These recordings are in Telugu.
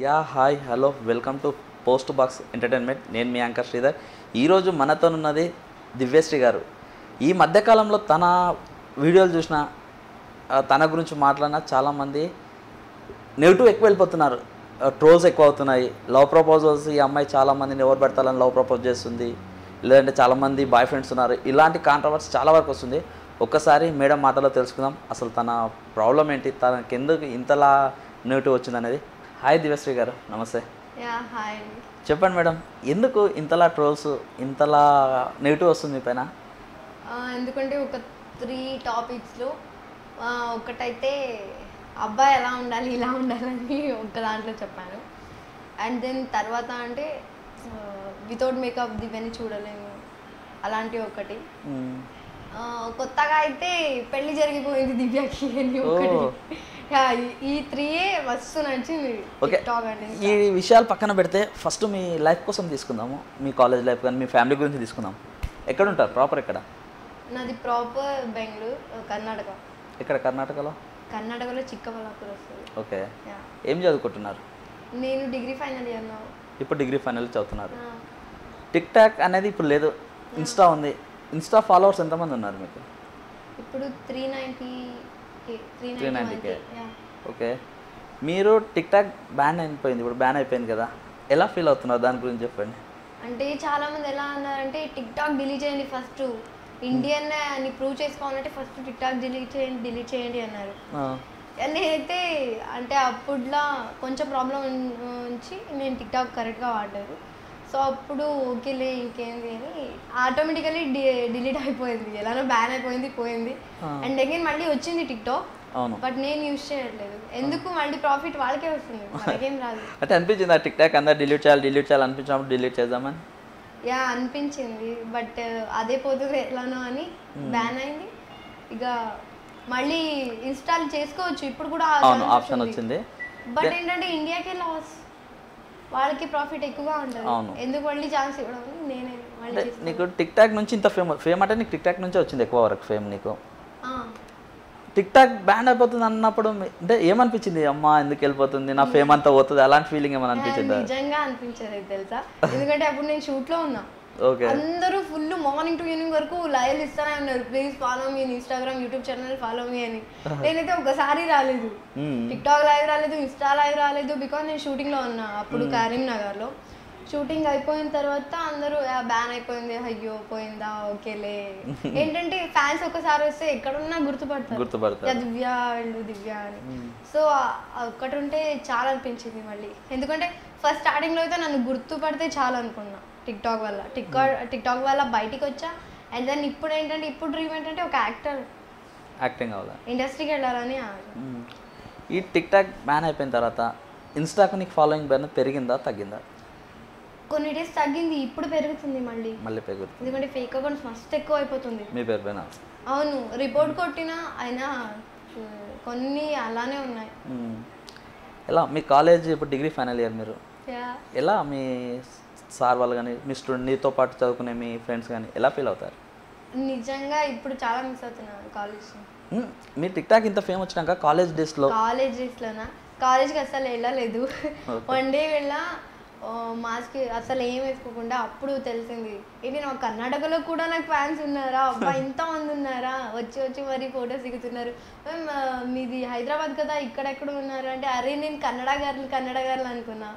Yeah hi hello welcome to post box entertainment. నేను మీ యాంకర్ శ్రీధర్. ఈరోజు మనతో ఉన్నది దివ్యశ్రీ గారు. ఈ మధ్యకాలంలో తన వీడియోలు చూసిన తన గురించి మాట్లాడిన చాలామంది నెగిటివ్ ఎక్కువ వెళ్ళిపోతున్నారు. ట్రోల్స్ ఎక్కువ అవుతున్నాయి. లవ్ ప్రపోజల్స్, ఈ అమ్మాయి చాలామందిని ఎవరు పెడతారని లవ్ ప్రపోజ్ చేస్తుంది, లేదంటే చాలామంది బాయ్ ఫ్రెండ్స్ ఉన్నారు, ఇలాంటి కాంట్రవర్సీ చాలా వరకు వస్తుంది. ఒక్కసారి మేడం మాటలో తెలుసుకుందాం అసలు తన ప్రాబ్లం ఏంటి, తనకి ఎందుకు ఇంతలా నెగిటివ్ వచ్చింది అనేది. హాయ్ దివ్యశ్రీ గారు, నమస్తే. హాయ్. చెప్పండి మేడం, ఎందుకు ఇంతలా ట్రోల్స్, ఇంతలా నెగిటివ్ వస్తుంది మీ పైన? ఎందుకంటే ఒక 3 టాపిక్స్లో ఒకటైతే అబ్బాయి ఎలా ఉండాలి ఇలా ఉండాలని ఒక దాంట్లో చెప్పాను. అండ్ దెన్ తర్వాత అంటే వితౌట్ మేకప్ దివ్యని చూడలేము అలాంటి ఒకటి. కొత్తగా అయితే పెళ్లి జరిగిపోయింది దివ్యకి అని ఒకటి. ఈ 3 మస్తు నచ్చింది. ఓకే, ఈ విషయాలు పక్కన పెడితే ఫస్ట్ మీ లైఫ్ కోసం తీసుకుందాము. మీ కాలేజ్ లైఫ్ కానీ మీ ఫ్యామిలీ గురించి తీసుకుందాం. ఎక్కడ ఉంటారు? ప్రాపర్ ఎక్కడ? నాది ప్రాపర్ బెంగళూరు, కర్ణాటక. ఎక్కడ కర్ణాటకలో? కర్ణాటకలో చిక్కబళ్ళాపూర్ వస్తుంది. ఓకే, ఏం చదువుకుంటున్నారు? నేను డిగ్రీ ఫైనల్ ఇయర్. ఇప్పుడు డిగ్రీ ఫైనల్ చదువుతున్నారు. టిక్ టాక్ అనేది ఇప్పుడు లేదు, ఇన్స్టా ఉంది. ఇన్స్టా ఫాలోవర్స్ ఎంతమంది ఉన్నారు మీకు? ఇప్పుడు 390K. ఓకే, మీరు టిక్ టాక్ బ్యాన్ అయిపోయింది, ఇప్పుడు బ్యాన్ అయిపోయింది కదా, ఎలా ఫీల్ అవుతున్నారు దాని గురించి చెప్పండి. అంటే చాలామంది ఎలా అన్నారంటే టిక్ టాక్ డిలీట్ చేయండి, ఫస్ట్ ఇండియన్ అని ప్రూవ్ చేసుకోవాలంటే ఫస్ట్ టిక్ టాక్ డిలీట్ చేయండి అన్నారు. నేనైతే అంటే అప్పుడులా కొంచెం ప్రాబ్లం ఉంచి నేను టిక్ టాక్ కరెక్ట్గా వాడాను. సో అప్పుడు ఓకేలే ఇంకేంది అని ఆటోమేటికలీ డిలీట్ అయిపోయింది. ఎలానో బ్యాన్ అయిపోయింది, పోయింది. అండ్ అగైన్ మళ్ళీ వచ్చింది టిక్ టాక్, బట్ నేను యూజ్ చేయట్లేదు. ఎందుకు, మళ్ళీ ప్రాఫిట్ వాళ్ళకే వస్తుంది, మనకేం రాదు. అంటే అనిపించింది ఆ టిక్ టాక్ అందరు డిలీట్ చేయాలి అనిపించినప్పుడు డిలీట్ చేద్దామని? అనిపించింది, బట్ అదే పోతుంది ఎలానో అని బ్యాన్ అయింది. ఇక మళ్ళీ ఇన్స్టాల్ చేసుకోవచ్చు ఇప్పుడు కూడా ఆప్షన్ వచ్చింది. బట్ ఏంటంటే ఇండియాకే లాస్, వాళ్ళకి ప్రాఫిట్ ఎక్కువగా ఉంటుంది. ఎందుకు మళ్ళీ ఛాన్స్ ఇవ్వడం నేనే మళ్ళీ. నీకు టిక్ టాక్ నుంచి ఇంత ఫేమ్ అంటే నీకు టిక్ టాక్ నుంచే వచ్చింది ఎక్కువ వరకు ఫేమ్ నీకు. టిక్ టాక్ బ్యాన్ అయిపోతుంది అన్నప్పుడు అంటే ఏమనిపించింది? అమ్మా ఎందుకు వెళ్ళిపోతుంది, నా ఫేమ్ అంతా పోతుంది, అలాంటి ఫీలింగ్ ఏమైనా అనిపించింది? నిజంగా అనిపించదు తెలుసా, ఎందుకంటే అప్పుడు నేను షూట్లో ఉన్నా. అందరూ ఫుల్ మార్నింగ్ టు ఈవినింగ్ వరకు లైవ్ ఇస్తానే ఉన్నారు, please follow me Instagram YouTube channel follow me అని. నేనైతే ఒకసారి రాలేదు, టిక్ టాక్ లైవ్ రాలేదు, ఇన్స్టా లైవ్ రాలేదు, బికాజ్ నేను షూటింగ్ లో ఉన్నా అప్పుడు కరీంనగర్ లో. షూటింగ్ అయిపోయిన తర్వాత అందరూ బ్యాన్ అయిపోయింది, అయ్యో పోయిందా, ఓకేలే. ఏంటంటే ఫ్యాన్స్ ఒకసారి వస్తే ఎక్కడున్నా గుర్తుపడతారు, దివ్య అని. సో ఒక్కటి ఉంటే చాలా అనిపించింది మళ్ళీ. ఎందుకంటే ఫస్ట్ స్టార్టింగ్ లో అయితే నన్ను గుర్తుపడితే చాలా అనుకున్నా టిక్ టాక్ వల్ల బయటికి వచ్చా. అండ్ దెన్ ఇప్పుడు ఏంటంటే ఇప్పుడు డ్రీమ్ ఏంటంటే ఒక యాక్టింగ్ అవ్వాలి, ఇండస్ట్రీకి వెళ్ళాలని. ఈ టిక్ టాక్ బ్యాన్ అయిపోయిన తర్వాత ఇన్స్టాకు నీకు ఫాలోయింగ్ బ్యాన్ పెరిగిందా తగ్గిందా? కొన్ని డేస్ తగ్గింది, ఇప్పుడు పెరుగుతుంది మళ్ళీ పెరుగుతుంది. ఎందుకంటే ఫేక్ అకౌంట్స్ మస్తు ఎక్కువ అయిపోతుంది. మీ పేరు పైన? అవును, రిపోర్ట్ కొట్టినా అయినా కొన్ని అలానే ఉన్నాయి. ఎలా మీ కాలేజ్ ఇప్పుడు డిగ్రీ ఫైనల్ ఇయర్, మీరు ఎలా మీ సార్ వాళ్ళు కానీ మీ స్టూడెంట్ నీతో పాటు చదువుకునే మీ ఫ్రెండ్స్ కానీ ఎలా ఫీల్ అవుతారు? నిజంగా ఇప్పుడు చాలా మిస్ అవుతున్నాను కాలేజ్. మీ టిక్ టాక్ ఇంత ఫేమ్ వచ్చినాక కాలేజ్ డేస్లోనా? కాలేజ్కి అసలు వెళ్ళలేదు. వన్ డే వెళ్ళా, మాస్క్ అసలు ఏం వేసుకోకుండా. అప్పుడు తెలిసింది ఏంటి, నా కర్ణాటకలో కూడా నాకు ఫ్యాన్స్ ఉన్నారా, అబ్బా ఇంతమంది ఉన్నారా, వచ్చి మరి ఫొటోస్ దిగుతున్నారు. మీది హైదరాబాద్ కదా, ఇక్కడెక్కడ ఉన్నారు అంటే, అరే నేను కన్నడ గారు అనుకున్నా.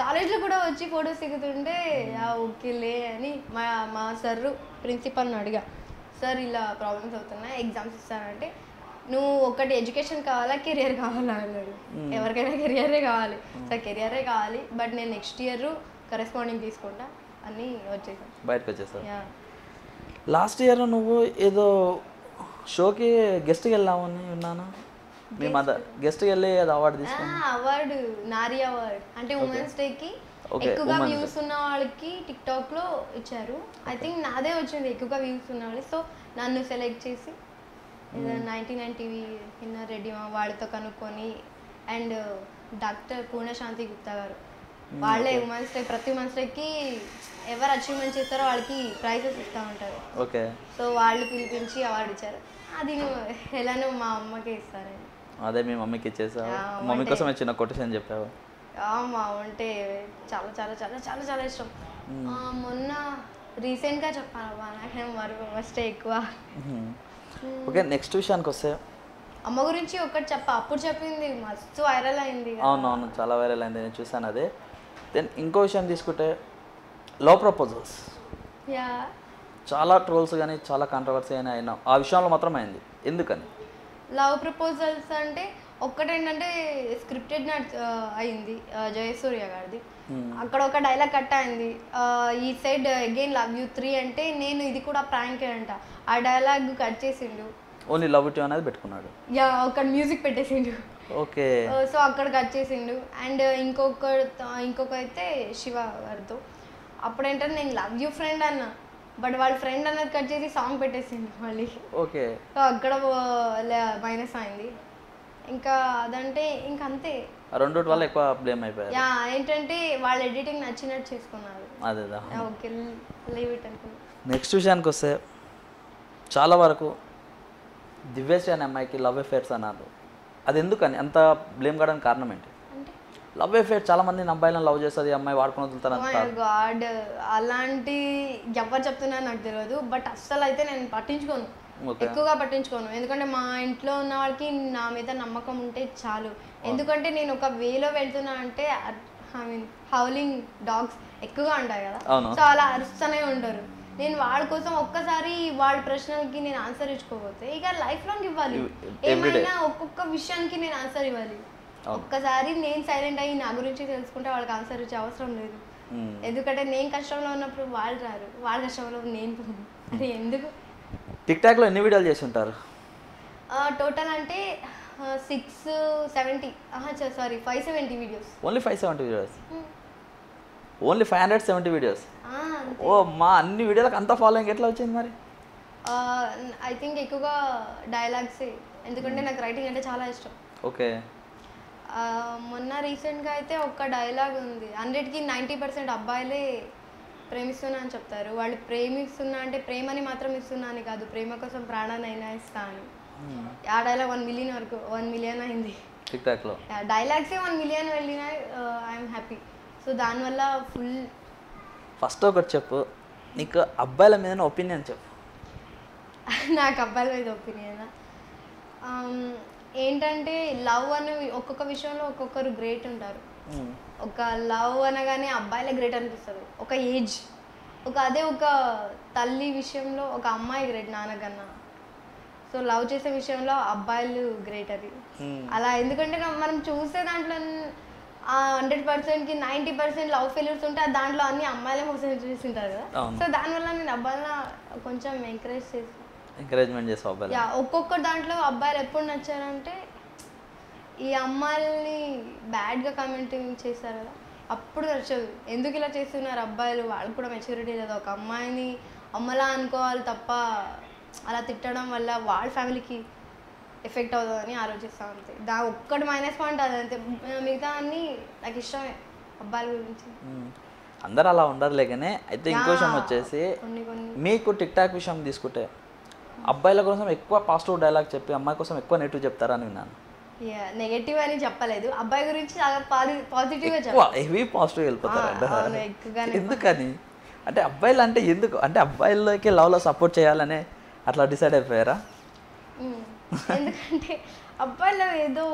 కాలేజ్లో కూడా వచ్చి ఫొటోస్ దిగుతుంటే ఓకేలే అని మా సార్ ప్రిన్సిపల్ని అడిగా, సార్ ఇలా ప్రాబ్లమ్స్ అవుతున్నాయి, ఎగ్జామ్స్ ఇస్తానంటే, నువ్వు ఒకటి ఎడ్యుకేషన్ కావాలా కెరియర్ కావాలా అన్నాడు. ఎవరికైనా కెరియరే కావాలి సార్, కెరియరే కావాలి, బట్ నేను నెక్స్ట్ ఇయర్ కరెస్పాండింగ్ తీసుకుంటా అని వచ్చేసాను, బయటకు వచ్చేసాను. లాస్ట్ ఇయర్ నువ్వు ఏదో షోకి గెస్ట్కి వెళ్ళామని విన్నాను. మీ మదర్ గెస్ట్కి వెళ్ళి అది అవార్డు తీసుకున్నా. అవార్డు నారీ అవార్డు అంటే ఉమెన్స్ డేకి ఎక్కువగా వ్యూస్ ఉన్న వాళ్ళకి టిక్ టాక్ లో ఇచ్చారు. ఐ థింక్ నాదే వచ్చింది ఎక్కువగా వ్యూస్ ఉన్న వాళ్ళకి. సో నన్ను సెలెక్ట్ చేసి 99 టీవీ విన్నర్ రెడ్డి వాళ్ళతో కనుక్కొని, అండ్ డాక్టర్ పూర్ణశాంతి గుప్తా గారు, వాళ్ళే ఉమెన్స్ డే ప్రతి ఉమెన్స్ డేకి ఎవరు అచీవ్మెంట్ చేస్తారో వాళ్ళకి ప్రైజెస్ ఇస్తూ ఉంటారు. ఓకే, సో వాళ్ళు పిలిపించి అవార్డు ఇచ్చారు. అది ఎలానో మా అమ్మకి ఇస్తారని. అదే మీ మమ్మీకి ఇచ్చేసా? మమ్మీ కోసం చిన్న కొటేషన్ చెప్పావు? మా అంటే చాలా చాలా చాలా చాలా చాలా ఇష్టం. మొన్న రీసెంట్గా చెప్పాను అబ్బా నాకేం ఫస్ట్ ఎక్కువ. ఓకే, నెక్స్ట్ విషయానికి వస్తే అమ్మ గురించి ఒకటి అప్పుడు చెప్పింది మస్తు వైరల్ అయింది. అవునవును, చాలా వైరల్ అయింది, నేను చూసాను అదే. దెన్ ఇంకో విషయం తీసుకుంటే లవ్ ప్రపోజల్స్, యా చాలా ట్రోల్స్ కానీ చాలా కాంట్రవర్సీ అని అయినా ఆ విషయంలో మాత్రం అయింది. ఎందుకని లవ్ ప్రపోజల్స్ అంటే ఒక్కటేంటంటే స్క్రిప్టెడ్ అయింది జయసూర్య గారిది. అక్కడ ఒక డైలాగ్ కట్ అయింది, ఈ సైడ్ అగైన్ లవ్ యూ 3 అంటే నేను ఇది కూడా ప్రాంకే అంట. ఆ డైలాగ్ కట్ చేసిండు, ఓన్లీ లవ్ యూ అనేది పెట్టుకున్నాడు. యా అక్కడ మ్యూజిక్ పెట్టేసిండు. ఓకే, సో అక్కడ కట్ చేసిండు. అండ్ ఇంకొక అయితే శివ గారితో అప్పుడు ఏంటంటే నేను లవ్ యూ ఫ్రెండ్ అన్న, బట్ వాళ్ళ ఫ్రెండ్ అన్నది కట్ చేసి సాంగ్ పెట్టేసిండు మళ్ళీ. ఓకే, సో అక్కడ మైనస్ అయింది. ఇంకా అదంటే ఇంకంతే, రెండోటి వల్ల ఎక్కువ బ్లేమ్ అయిపోయారు. యా ఏంటంటే వాళ్ళ ఎడిటింగ్ నచ్చినట్టు చేసుకున్నారు. అదేదా, ఓకే లీవ్ ఇట్ అనుకున్నా. నెక్స్ట్ విషయానికి వస్తే చాలా వరకు దివ్యశ్రీ అనే అమ్మాయికి లవ్ అఫేర్స్ అన్నారు. అది ఎందుకని అంత బ్లేమ్ కావడానికి కారణం ఏంటి? అంటే లవ్ అఫేర్ చాలా మంది అబ్బాయిలను లవ్ చేస్తుంది, అమ్మాయి వాడుకొని వదులుతారు. గాడ్ అలాంటి ఎవరు చెప్తున్నా నాకు తెలియదు, బట్ అస్సలు అయితే నేను పట్టించుకోను, ఎక్కువగా పట్టించుకోను. ఎందుకంటే మా ఇంట్లో ఉన్న వాళ్ళకి నా మీద నమ్మకం ఉంటే చాలు. ఎందుకంటే నేను ఒక వేలో వెళ్తున్నా అంటే ఐ మీన్ హౌలింగ్ డాగ్స్ ఎక్కువగా ఉంటాయి కదా, సో అలా అరుస్తూనే ఉంటారు. నేను వాళ్ళ కోసం ఒక్కసారి వాళ్ళ ప్రశ్నలకి నేను ఆన్సర్ ఇచ్చుకోకపోతే ఇక లైఫ్ లాంగ్ ఇవ్వాలి. ఏమైనా ఒక్కొక్క విషయానికి నేను ఆన్సర్ ఇవ్వాలి. ఒక్కసారి నేను సైలెంట్ అయ్యి నా గురించి తెలుసుకుంటే వాళ్ళకి ఆన్సర్ ఇచ్చే అవసరం లేదు. ఎందుకంటే నేను కష్టంలో ఉన్నప్పుడు వాళ్ళు రారు, వాళ్ళ కష్టంలో నేను పోను. అది ఎందుకు? టిక్టాక్లో ఎన్ని వీడియోలు చేసి ఉంటారు టోటల్ అంటే 670 sorry 570 videos. Only 570 videos? Only 570 videos? ఓ మా అన్ని వీడియోలకు అంత ఫాలోయింగ్ ఎట్లా వచ్చింది మరి? ఐ థింక్ ఎక్కువగా డైలాగ్సే, ఎందుకంటే నాకు రైటింగ్ అంటే చాలా ఇష్టం. ఓకే, మొన్న రీసెంట్గా అయితే ఒక డైలాగ్ ఉంది, 100కి 90% అబ్బాయిలే ప్రేమిస్తున్నా అని చెప్తారు. వాళ్ళు ప్రేమిస్తున్నా అంటే ప్రేమని మాత్రం ఇస్తున్నా అని కాదు, ప్రేమ కోసం ప్రాణాన్ని అయినా ఇస్తా అని. ఆ డైలాగ్ 1 మిలియన్ వరకు 1 మిలియన్ అయింది టిక్టాక్లో. డైలాగ్సే 1 మిలియన్ వెళ్ళినాయి. I'm happy. సో దానివల్ల ఫుల్. ఫస్ట్ ఒకటి చెప్పు, నీకు అబ్బాయిల మీద ఒపీనియన్ చెప్పు. నాకు అబ్బాయిల మీద ఒపీనియన్ ఏంటంటే లవ్ అనే ఒక్కొక్క విషయంలో ఒక్కొక్కరు గ్రేట్ ఉంటారు. ఒక లవ్ అనగానే అబ్బాయిలే గ్రేట్ అనిపిస్తుంది ఒక ఏజ్. అదే ఒక తల్లి విషయంలో ఒక అమ్మాయి గ్రేట్ నాన్నకన్నా. సో లవ్ చేసే విషయంలో అబ్బాయిలు గ్రేట్ అది అలా. ఎందుకంటే మనం చూసే దాంట్లో 100%కి 90% లవ్ ఫెయిల్యూర్స్ ఉంటే దాంట్లో అన్ని అమ్మాయిలే మోసం చేస్తుంటారు కదా. సో దానివల్ల నేను అబ్బాయిల కొంచెం ఎంకరేజ్మెంట్ చేస్తాను అబ్బాయిలు. ఒక్కొక్క దాంట్లో అబ్బాయిలు ఎప్పుడు నచ్చారంటే ఈ అమ్మాయిల్ని బ్యాడ్గా కామెంట్ చేస్తారు కదా, అప్పుడు నచ్చదు. ఎందుకు ఇలా చేస్తున్నారు అబ్బాయిలు, వాళ్ళకి కూడా మెచ్యూరిటీ లేదు. ఒక అమ్మాయిని అమ్మలా అనుకోవాలి తప్ప అలా తిట్టడం వల్ల వాళ్ళ ఫ్యామిలీకి ఎఫెక్ట్ అవుతుందని ఆలోచిస్తా అంతే. ఒక్కటి మైనస్ పాయింట్ అదంతే, మిగతా అన్నీ నాకు ఇష్టమే అబ్బాయిల గురించి. అందరు అలా ఉండదులే కానీ. అయితే ఇంకో విషయం వచ్చేసి మీకు టిక్టాక్ విషయం తీసుకుంటే అబ్బాయిల కోసం ఎక్కువ పాజిటివ్ డైలాగ్ చెప్పి అమ్మాయి కోసం ఎక్కువ నెగిటివ్ చెప్తారని విన్నాను. నెగటివ్ అని చెప్పలేదు, అబ్బాయి గురించి చాలా పాజిటివ్గా హెవీ పాజిటివ్ వెళ్ళిపోతారు. ఎందుకని అంటే అబ్బాయిలు అంటే ఎందుకు అంటే అబ్బాయిలకి లవ్లో సపోర్ట్ చేయాలనే అట్లా డిసైడ్ అయిపోయారా? ఎందుకంటే అబ్బాయిలో ఏదో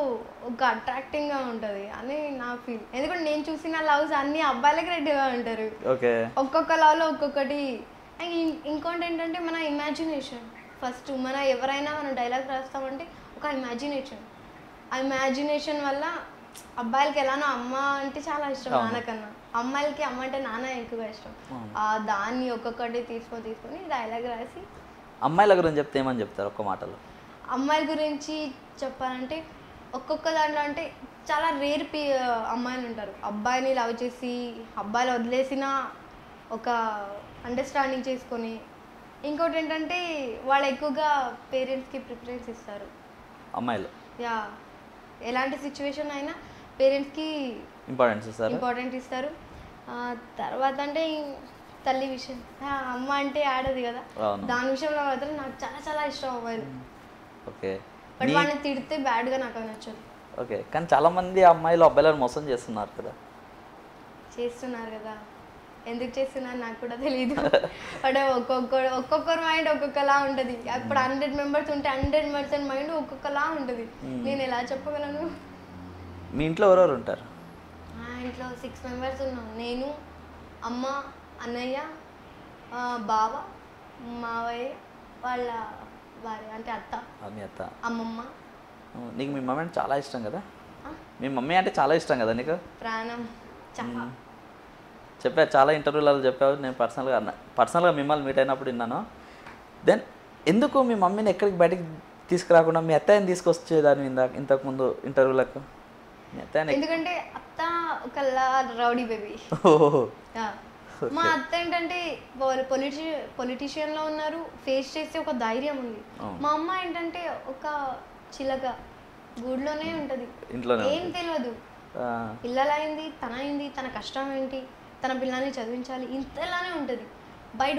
ఒక అట్రాక్టింగ్గా ఉంటుంది అని నా ఫీల్. ఎందుకంటే నేను చూసిన లవ్స్ అన్ని అబ్బాయిలకి రెడీగా ఉంటారు. ఒక్కొక్క లవ్లో ఒక్కొక్కటి. ఇంకోటి ఏంటంటే మన ఇమాజినేషన్. ఫస్ట్ మన ఎవరైనా మనం డైలాగ్ రాస్తామంటే ఒక ఇమాజినేషన్. ఆ ఇమాజినేషన్ వల్ల అబ్బాయిలకి ఎలానో అమ్మ అంటే చాలా ఇష్టం నాన్నకన్నా, అమ్మాయిలకి అమ్మ అంటే నాన్న ఎక్కువగా ఇష్టం. దాన్ని ఒక్కొక్కటి తీసుకొని డైలాగ్ రాసి. అమ్మాయిల గురించి చెప్తే ఏమని చెప్తారు ఒక్క మాటలో? అమ్మాయిల గురించి చెప్పాలంటే ఒక్కొక్క దాంట్లో అంటే చాలా రేర్ అమ్మాయిలు ఉంటారు అబ్బాయిని లవ్ చేసి అబ్బాయిలు వదిలేసిన ఒక అండర్స్టాండింగ్ చేసుకొని. ఇంకోటి ఏంటంటే వాళ్ళు ఎక్కువగా పేరెంట్స్కి ప్రిఫరెన్స్ ఇస్తారు అమ్మాయిలు. ఎలాంటి సిచ్యువేషన్ అయినా పేరెంట్స్కి ఇంపార్టెంట్ ఇస్తారు. తర్వాత అంటే తల్లి విషయం, అమ్మ అంటే ఆడదు కదా, దాని విషయంలో మాత్రం నాకు చాలా చాలా ఇష్టం అమ్మాయిలు. బట్ వాళ్ళని తిడితే బ్యాడ్గా నాకు నచ్చదు. ఓకే, కానీ చాలామంది అమ్మాయిలు అబ్బాయిలను మోసం చేస్తున్నారు కదా. చేస్తున్నారు కదా, ఎందుకు చేస్తున్నారు నాకు కూడా తెలియదు. బట్ ఒక్కొక్కరు మైండ్ ఒక్కొక్కలా ఉంటుంది. అప్పుడు 100 మెంబర్స్ ఉంటే 100% మైండ్ ఒక్కొక్కలా ఉంటుంది. నేను ఎలా చెప్పగలను? మీ ఇంట్లో ఎవరెవరు ఉంటారు? మా ఇంట్లో 6 మెంబర్స్ ఉన్నాం. నేను, అమ్మ, అన్నయ్య, బావ, మావయ్య, వాళ్ళ భార్య అంటే అత్త, మీ అత్త, అమ్మమ్మ. నీకు మీ మమ్మీ అంటే చాలా ఇష్టం కదా? మీ మమ్మీ అంటే చాలా ఇష్టం కదా నీకు? ప్రాణం. చాలా చెప్పావు, చాలా ఇంటర్వ్యూలలో చెప్పావు. నేను పర్సనల్గా మిమ్మల్ని మీట్ అయినప్పుడు విన్నాను. దెన్ ఎందుకు మీ మమ్మీని ఎక్కడికి బయటికి తీసుకురాకుండా మీ అత్తయ్యని తీసుకొచ్చేదాన్ని ఇంతకుముందు ఇంటర్వ్యూలకు? మీ అత్తయ్య ఎందుకంటే అత్త ఒకలా రౌడీ బేబీ. మా అత్త ఏంటంటే పొలిటీషియన్లో ఉన్నారు, ఫేస్ చేస్తే ఒక ధైర్యం ఉంది. మా అమ్మ ఏంటంటే ఒక చిలక, గూడులోనే ఉంటుంది, ఏం తెలియదు. పిల్లలైంది, తన కష్టం ఏంటి, తన పిల్లల్ని చదివించాలి, ఇంతలానే ఉంటుంది.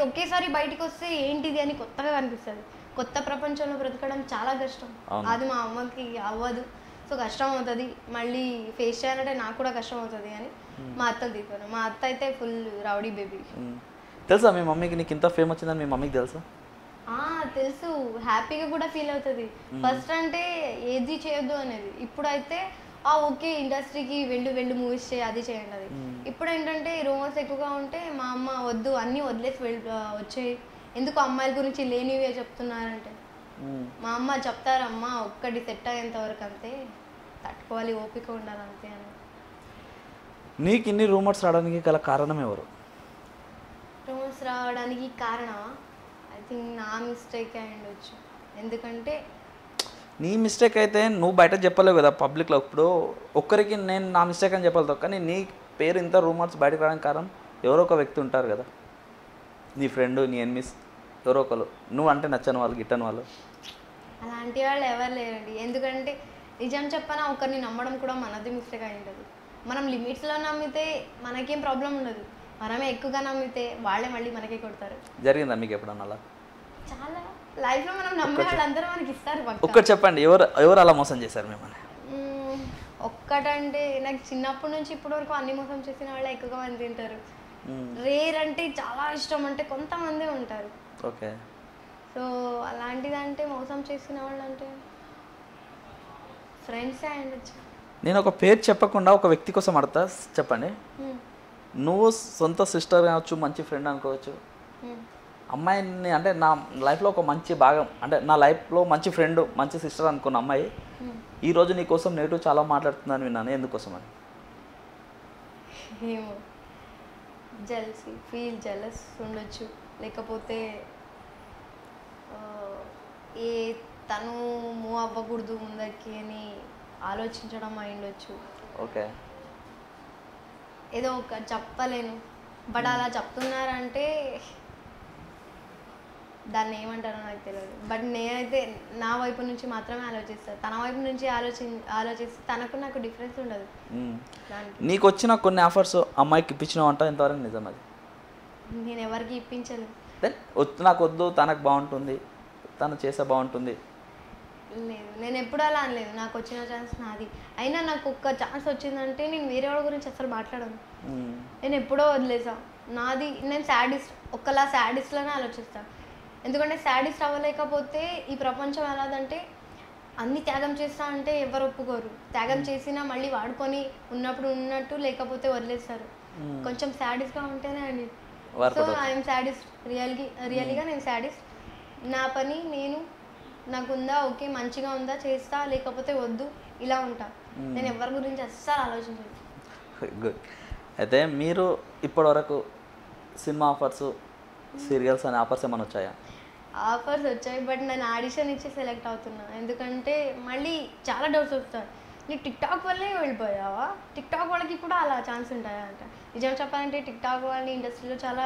ఒకేసారి బయటకు వస్తే ఏంటిది అని కొత్తగా కనిపిస్తుంది. కొత్త ప్రపంచంలో బ్రతకడం చాలా కష్టం. అది మా అమ్మకి అవ్వదు. సో కష్టం అవుతుంది, మళ్ళీ ఫేస్ చేయాలంటే నాకు కూడా కష్టం అవుతుంది అని మా అత్తలు తీసుకున్నాను. మా అత్త అయితే ఫుల్ రౌడీ బేబీ. తెలుసా మీ మమ్మీకి నీకు ఇంత ఫేమ్ వచ్చిందని మీ మమ్మీకి తెలుసా? తెలుసు, హ్యాపీగా కూడా ఫీల్ అవుతుంది. ఫస్ట్ అంటే ఏది చేయొద్దు అనేది, ఇప్పుడైతే ఓకే ఇండస్ట్రీకి వెళ్ళు మూవీస్ చేయి, అది చేయండి అది. ఇప్పుడు ఏంటంటే రూమర్స్ ఎక్కువగా ఉంటే మా అమ్మ వద్దు, అన్నీ వదిలేసి వచ్చేయి, ఎందుకు అమ్మాయిల గురించి లేనివే చెప్తున్నారంటే మా అమ్మ చెప్తారమ్మా ఒక్కటి సెట్ అయ్యేంత వరకు అంతే, తట్టుకోవాలి, ఓపిక ఉండాలి అంతే అని. నీకు ఇన్ని రూమర్స్ రావడానికి గల కారణం ఎవరు? రూమర్స్ రావడానికి కారణమా? ఐ థింక్ నా మిస్టేక్ అయి ఉండొచ్చు. ఎందుకంటే నీ మిస్టేక్ అయితే నువ్వు బయట చెప్పలేవు కదా పబ్లిక్లో. ఇప్పుడు ఒక్కరికి నేను నా మిస్టేక్ అని చెప్పలేదు, కానీ నీ పేరు ఇంత రూమర్స్ బయటకు రావడానికి కారణం ఎవరో ఒక వ్యక్తి ఉంటారు కదా, నీ ఫ్రెండ్, నీ ఎనిమిస్, ఎవరో ఒకరు, నువ్వు అంటే నచ్చని వాళ్ళు, గిట్టని వాళ్ళు. అలాంటి వాళ్ళు ఎవరు లేరండి. ఎందుకంటే నిజం చెప్పనా, ఒకరిని నమ్మడం కూడా మనది మిస్టేక్ అయి ఉంటుంది. మనం లిమిట్స్లో నమ్మితే మనకేం ప్రాబ్లం ఉండదు, మనమే ఎక్కువగా నమ్మితే వాళ్ళే మళ్ళీ మనకే కొడతారు. జరిగిందా మీకు ఎప్పుడన్నా అలా? చాలా లైఫ్లో మనం నమ్మే వాళ్ళందరూ మనకి ఇస్తారు. ఒక్కటి చెప్పండి, ఎవరు అలా మోసం చేశారు మిమ్మల్ని? ఒక్కటంటే నాకు చిన్నప్పటి నుంచి ఇప్పటి వరకు అన్ని మోసం చేసిన వాళ్ళే ఎక్కువగా మంది తింటారు. రేర్ అంటే చాలా ఇష్టం అంటే కొంతమంది ఉంటారు. ఓకే, సో అలాంటిదంటే మోసం చేసిన వాళ్ళు అంటే ఫ్రెండ్సే అయ్యుండొచ్చు. నేను ఒక పేరు చెప్పకుండా ఒక వ్యక్తి కోసం అడతా, చెప్పండి. నువ్వు సొంత సిస్టర్ కావచ్చు, మంచి ఫ్రెండ్ అనుకోవచ్చు, అమ్మాయిని అంటే నా లైఫ్లో ఒక మంచి భాగం, అంటే నా లైఫ్లో మంచి ఫ్రెండ్, మంచి సిస్టర్ అనుకున్న అమ్మాయి ఈరోజు నీ కోసం నెగిటివ్ చాలా మాట్లాడుతుందని విన్నాను, ఎందుకోసం అని? ఏమో, జెలస్ ఉండొచ్చు, లేకపోతే తను మూవ్ అవ్వకూడదు ముందరికి అని ఆలోచించడం అయ్యుండొచ్చు. ఓకే, ఏదో ఒక చెప్పలేను, బట్ అలా చెప్తున్నారంటే దాన్ని ఏమంటారో నాకు తెలియదు. బట్ నేనైతే నా వైపు నుంచి మాత్రమే ఆలోచిస్తాను, తన వైపు నుంచి ఆలోచిస్తే తనకు నాకు డిఫరెన్స్ ఉండదు. నీకు వచ్చిన కొన్ని ఆఫర్స్ అమ్మాయికి ఇప్పించినావు అంట, ఎంతవరకు నిజం అది? నేను ఎవరికి ఇప్పించలేదు. నాకు వద్దు, తనకు బాగుంటుంది, తను చేస్తే బాగుంటుంది, లేదు, నేను ఎప్పుడు అలా అనలేదు. నాకు వచ్చిన ఛాన్స్ నాది, అయినా నాకు ఒక్క ఛాన్స్ వచ్చిందంటే నేను వేరే వాళ్ళ గురించి అసలు మాట్లాడను. నేను ఎప్పుడో వదిలేసా నాది. నేను ఒక్కలా శాడిస్ట్లోనే ఆలోచిస్తాను. ఎందుకంటే శాడిస్ట్ అవ్వలేకపోతే ఈ ప్రపంచం ఎలాదంటే అన్ని త్యాగం చేస్తా అంటే ఎవరు ఒప్పుకోరు. త్యాగం చేసినా మళ్ళీ వాడుకొని ఉన్నప్పుడు ఉన్నట్టు, లేకపోతే వదిలేస్తారు. కొంచెం శాడిస్ట్గా ఉంటేనే అండి. సో ఐఎమ్ శాడిస్ట్, రియల్గా నేను శాడిస్ట్. నా పని నేను, నాకుందా ఓకే, మంచిగా ఉందా చేస్తా, లేకపోతే వద్దు, ఇలా ఉంటా. నేను ఎవరి గురించి అస్సలు ఆలోచించను. గుడ్. అయితే మీరు ఇప్పటివరకు సినిమా ఆఫర్స్, సీరియల్స్ అనే ఆఫర్స్ ఏమైనా వచ్చాయా? ఆఫర్స్ వచ్చాయి, బట్ నేను ఆడిషన్ ఇచ్చి సెలెక్ట్ అవుతున్నా. ఎందుకంటే మళ్ళీ చాలా డౌట్స్ వస్తాయి, నీకు టిక్టాక్ వల్లే వెళ్ళిపోయావా, టిక్టాక్ వాళ్ళకి కూడా అలా ఛాన్స్ ఉంటాయా అంట. నిజం చెప్పాలంటే టిక్టాక్ వాళ్ళని ఇండస్ట్రీలో చాలా